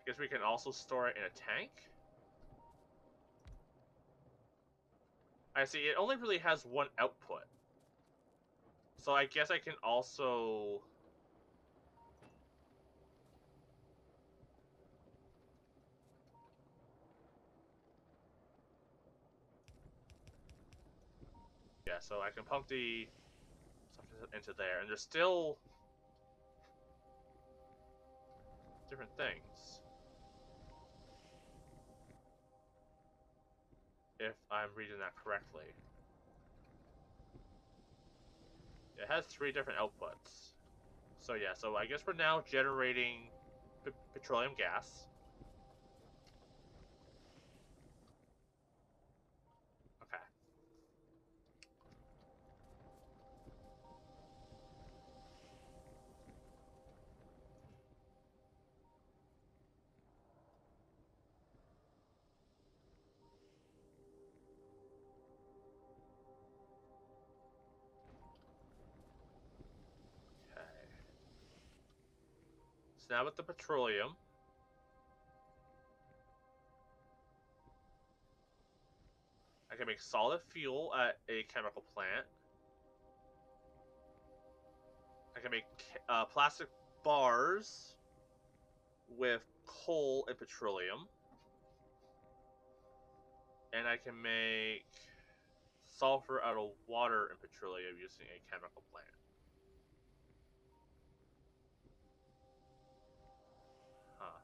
I guess we can also store it in a tank? I see, it only really has one output. So I guess I can also... Yeah, so I can pump the stuff into there, and there's still different things. If I'm reading that correctly. It has 3 different outputs. So yeah, so I guess we're now generating petroleum gas. Okay. Okay. So now with the petroleum, I can make solid fuel at a chemical plant. I can make plastic bars with coal and petroleum. And I can make sulfur out of water and petroleum using a chemical plant. Huh.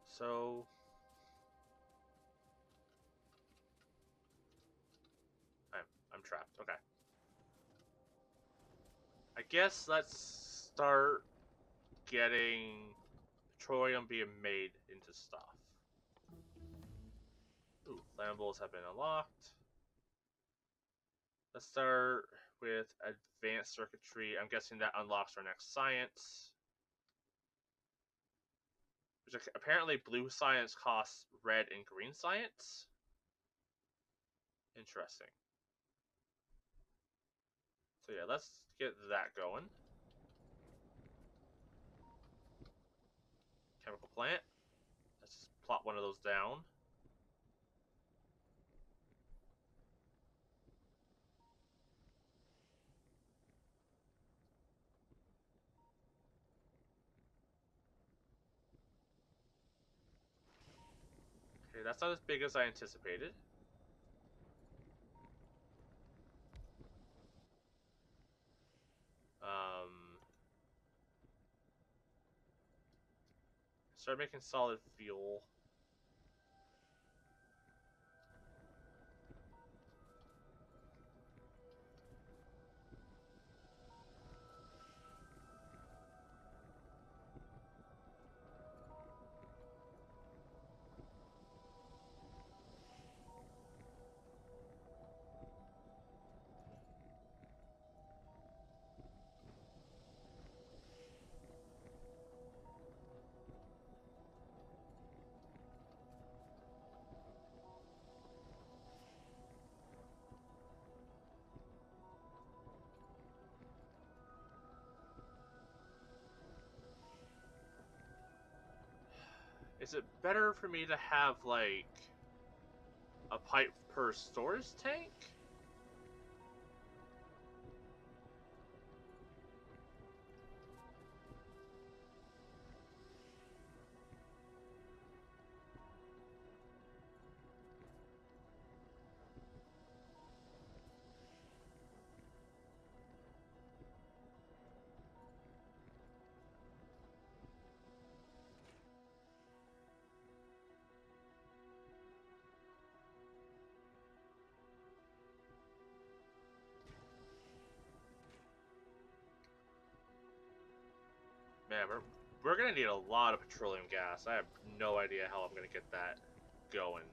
So I'm trapped. Okay. I guess let's start getting petroleum being made into stuff. Ooh, flammables have been unlocked. Let's start with advanced circuitry. I'm guessing that unlocks our next science. Which apparently blue science costs red and green science. Interesting. So yeah, let's get that going. Chemical plant. Let's just plop one of those down. Okay, that's not as big as I anticipated. Start making solid fuel. Is it better for me to have, like, a pipe per storage tank? Man, we're gonna need a lot of petroleum gas. I have no idea how I'm gonna get that going.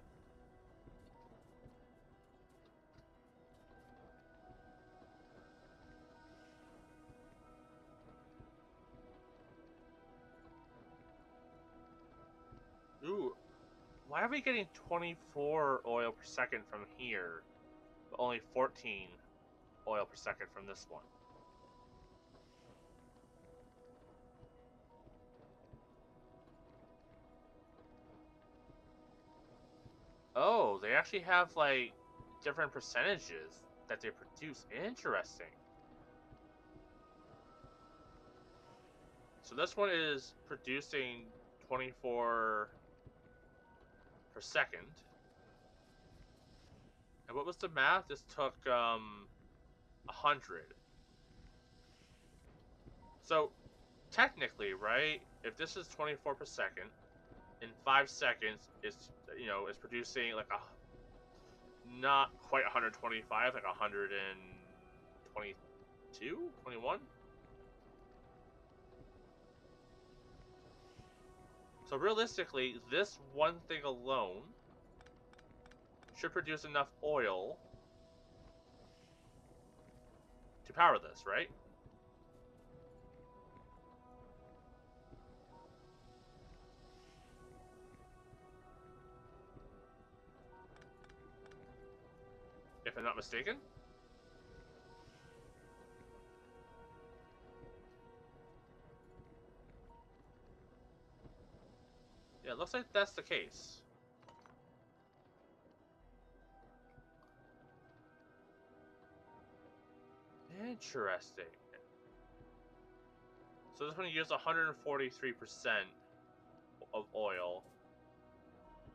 Ooh, why are we getting 24 oil per second from here, but only 14 oil per second from this one? Oh, they actually have, like, different percentages that they produce. Interesting. So this one is producing 24 per second. And what was the math? This took 100. So technically, right? If this is 24 per second, in 5 seconds, it's producing like a not quite 125, like 122, 21. So realistically, this one thing alone should produce enough oil to power this, right? If I'm not mistaken. Yeah, it looks like that's the case. Interesting. So this one uses 143% of oil.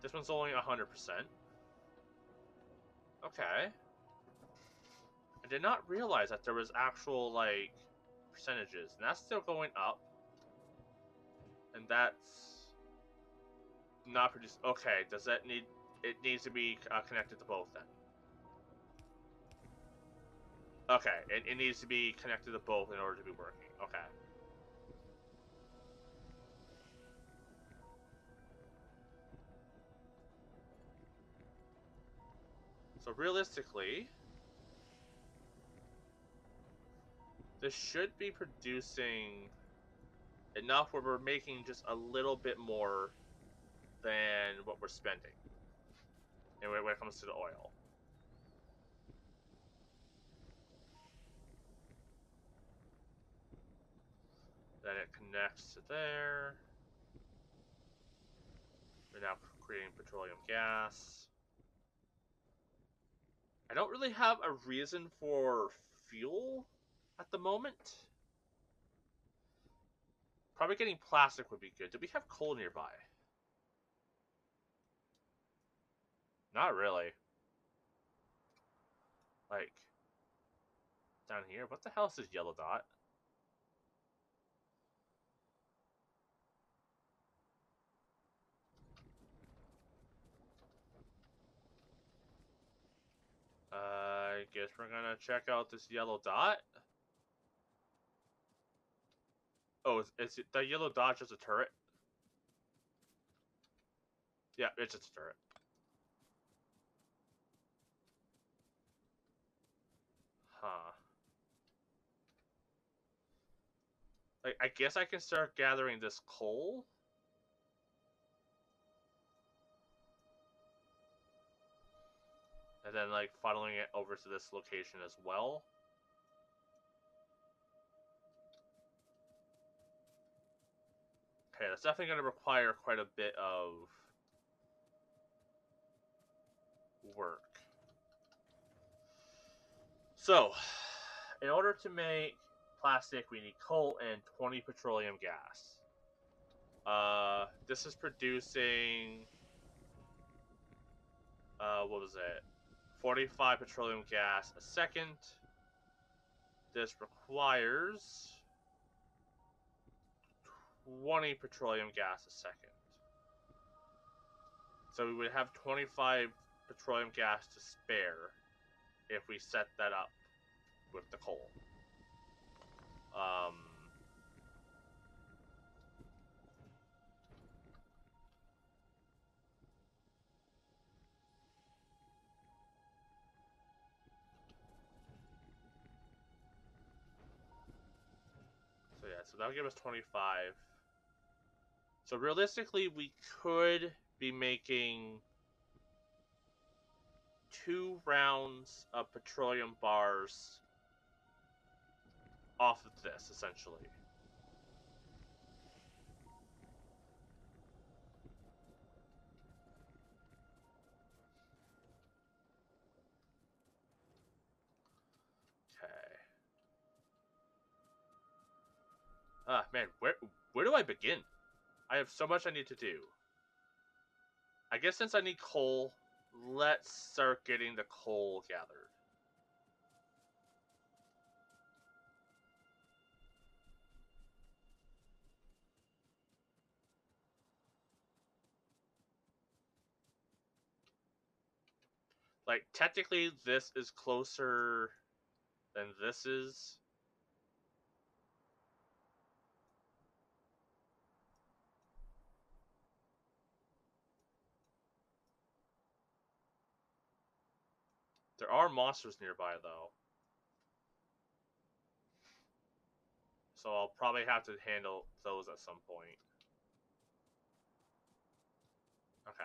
This one's only 100%. Okay. I did not realize that there was actual, like, percentages. And that's still going up. And that's not produced. Okay, does that need... It needs to be connected to both then. Okay, it needs to be connected to both in order to be working. Okay. So realistically, this should be producing enough where we're making just a little bit more than what we're spending. And when it comes to the oil. Then it connects to there. We're now creating petroleum gas. I don't really have a reason for fuel at the moment. Probably getting plastic would be good. Do we have coal nearby? Not really. Like, down here? What the hell is this yellow dot? I guess we're gonna check out this yellow dot. Oh, is the yellow dot just a turret? Yeah, it's just a turret. Huh. Like, I guess I can start gathering this coal. And then, like, funneling it over to this location as well. Okay, that's definitely going to require quite a bit of work. So, in order to make plastic, we need coal and 20 petroleum gas. This is producing, what was it? 45 petroleum gas a second. This requires 20 petroleum gas a second. So we would have 25 petroleum gas to spare if we set that up with the coal. So yeah, so that'll give us 25. So realistically, we could be making 2 rounds of petroleum bars off of this, essentially. Okay. Ah, man, where do I begin? I have so much I need to do. I guess since I need coal, let's start getting the coal gathered. Like, technically, this is closer than this is. There are monsters nearby, though. So I'll probably have to handle those at some point. Okay.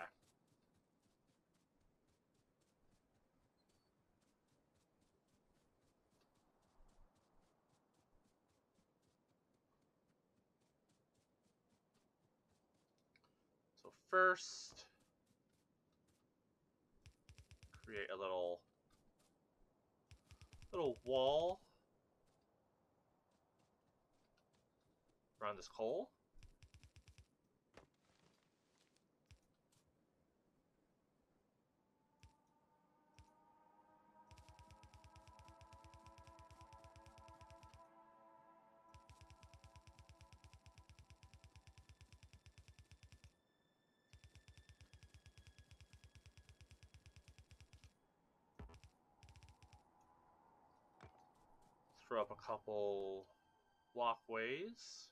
So first, create a little wall around this coal. Throw up a couple walkways.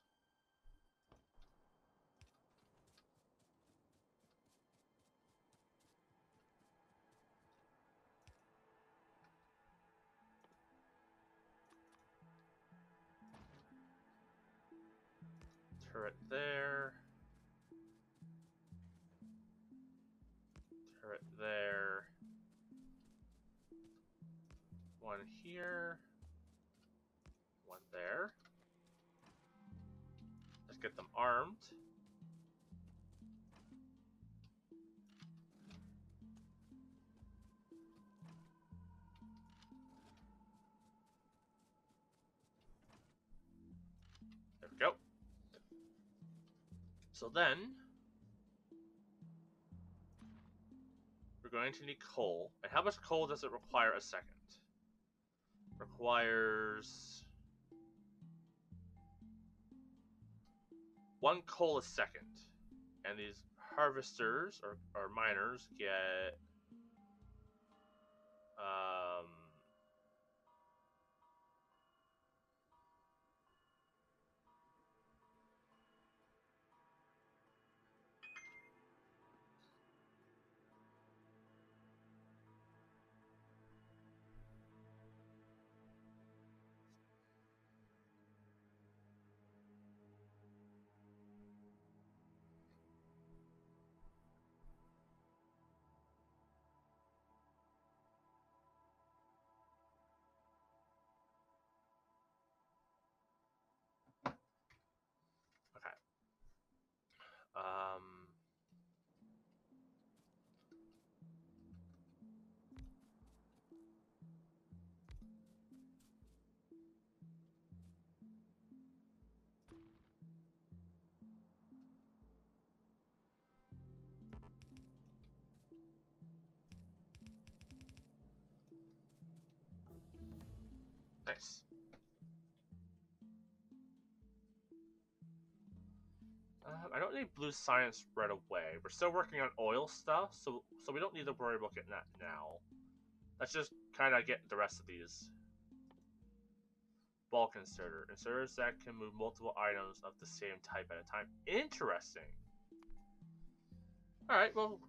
Turret there. Turret there. One here. One there. Let's get them armed. There we go. So then, we're going to need coal. And how much coal does it require a second? Requires 1 coal a second. And these harvesters, or miners, get... Nice. I don't need blue science right away. We're still working on oil stuff, so we don't need to worry about getting that now. Let's just kind of get the rest of these. Bulk inserter. Inserters that can move multiple items of the same type at a time. Interesting. Alright, well,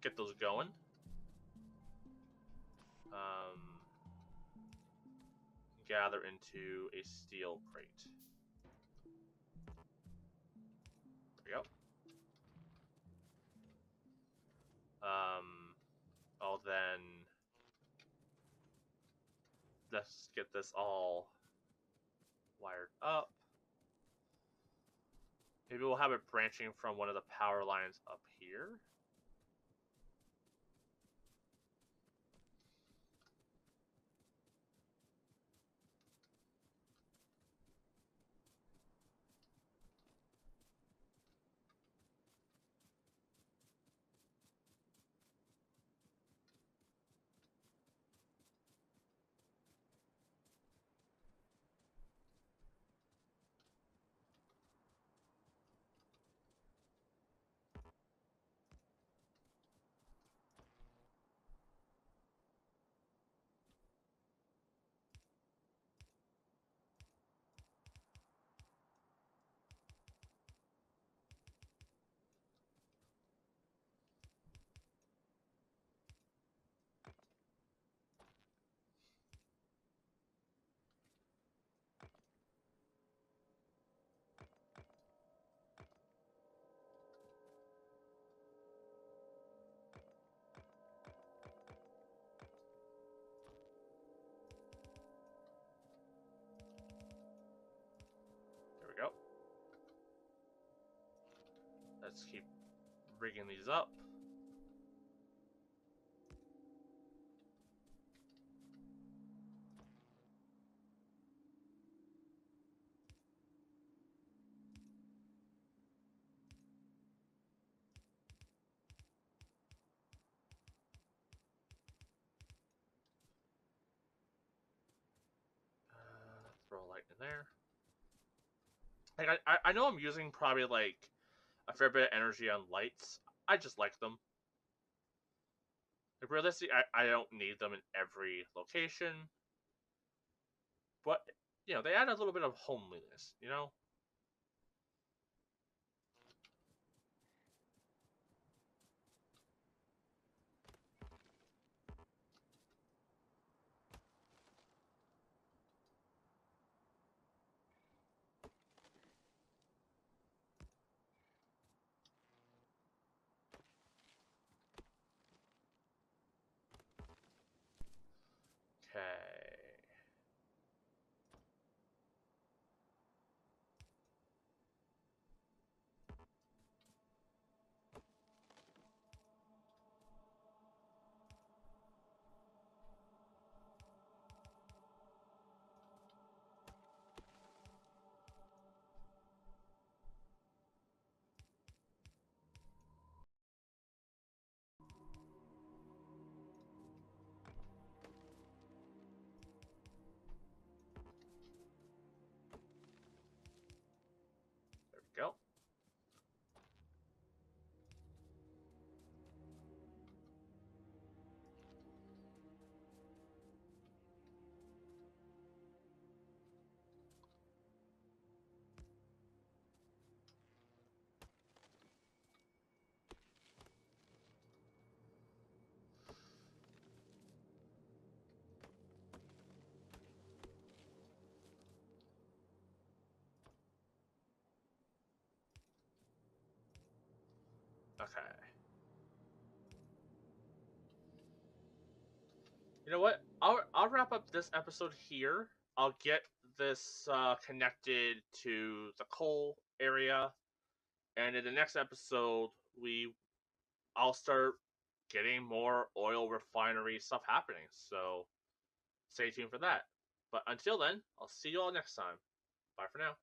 get those going. Gather into a steel crate. There we go. Oh, then let's get this all wired up. Maybe we'll have it branching from one of the power lines up here. There we go. Let's keep rigging these up. Throw a light in there. Like I know I'm using probably like a fair bit of energy on lights. I just like them. Like realistically, I don't need them in every location. But, you know, they add a little bit of homeliness, you know? Okay. There we go. Okay. You know what? I'll wrap up this episode here. I'll get this connected to the coal area, and in the next episode, I'll start getting more oil refinery stuff happening. So stay tuned for that. But until then, I'll see you all next time. Bye for now.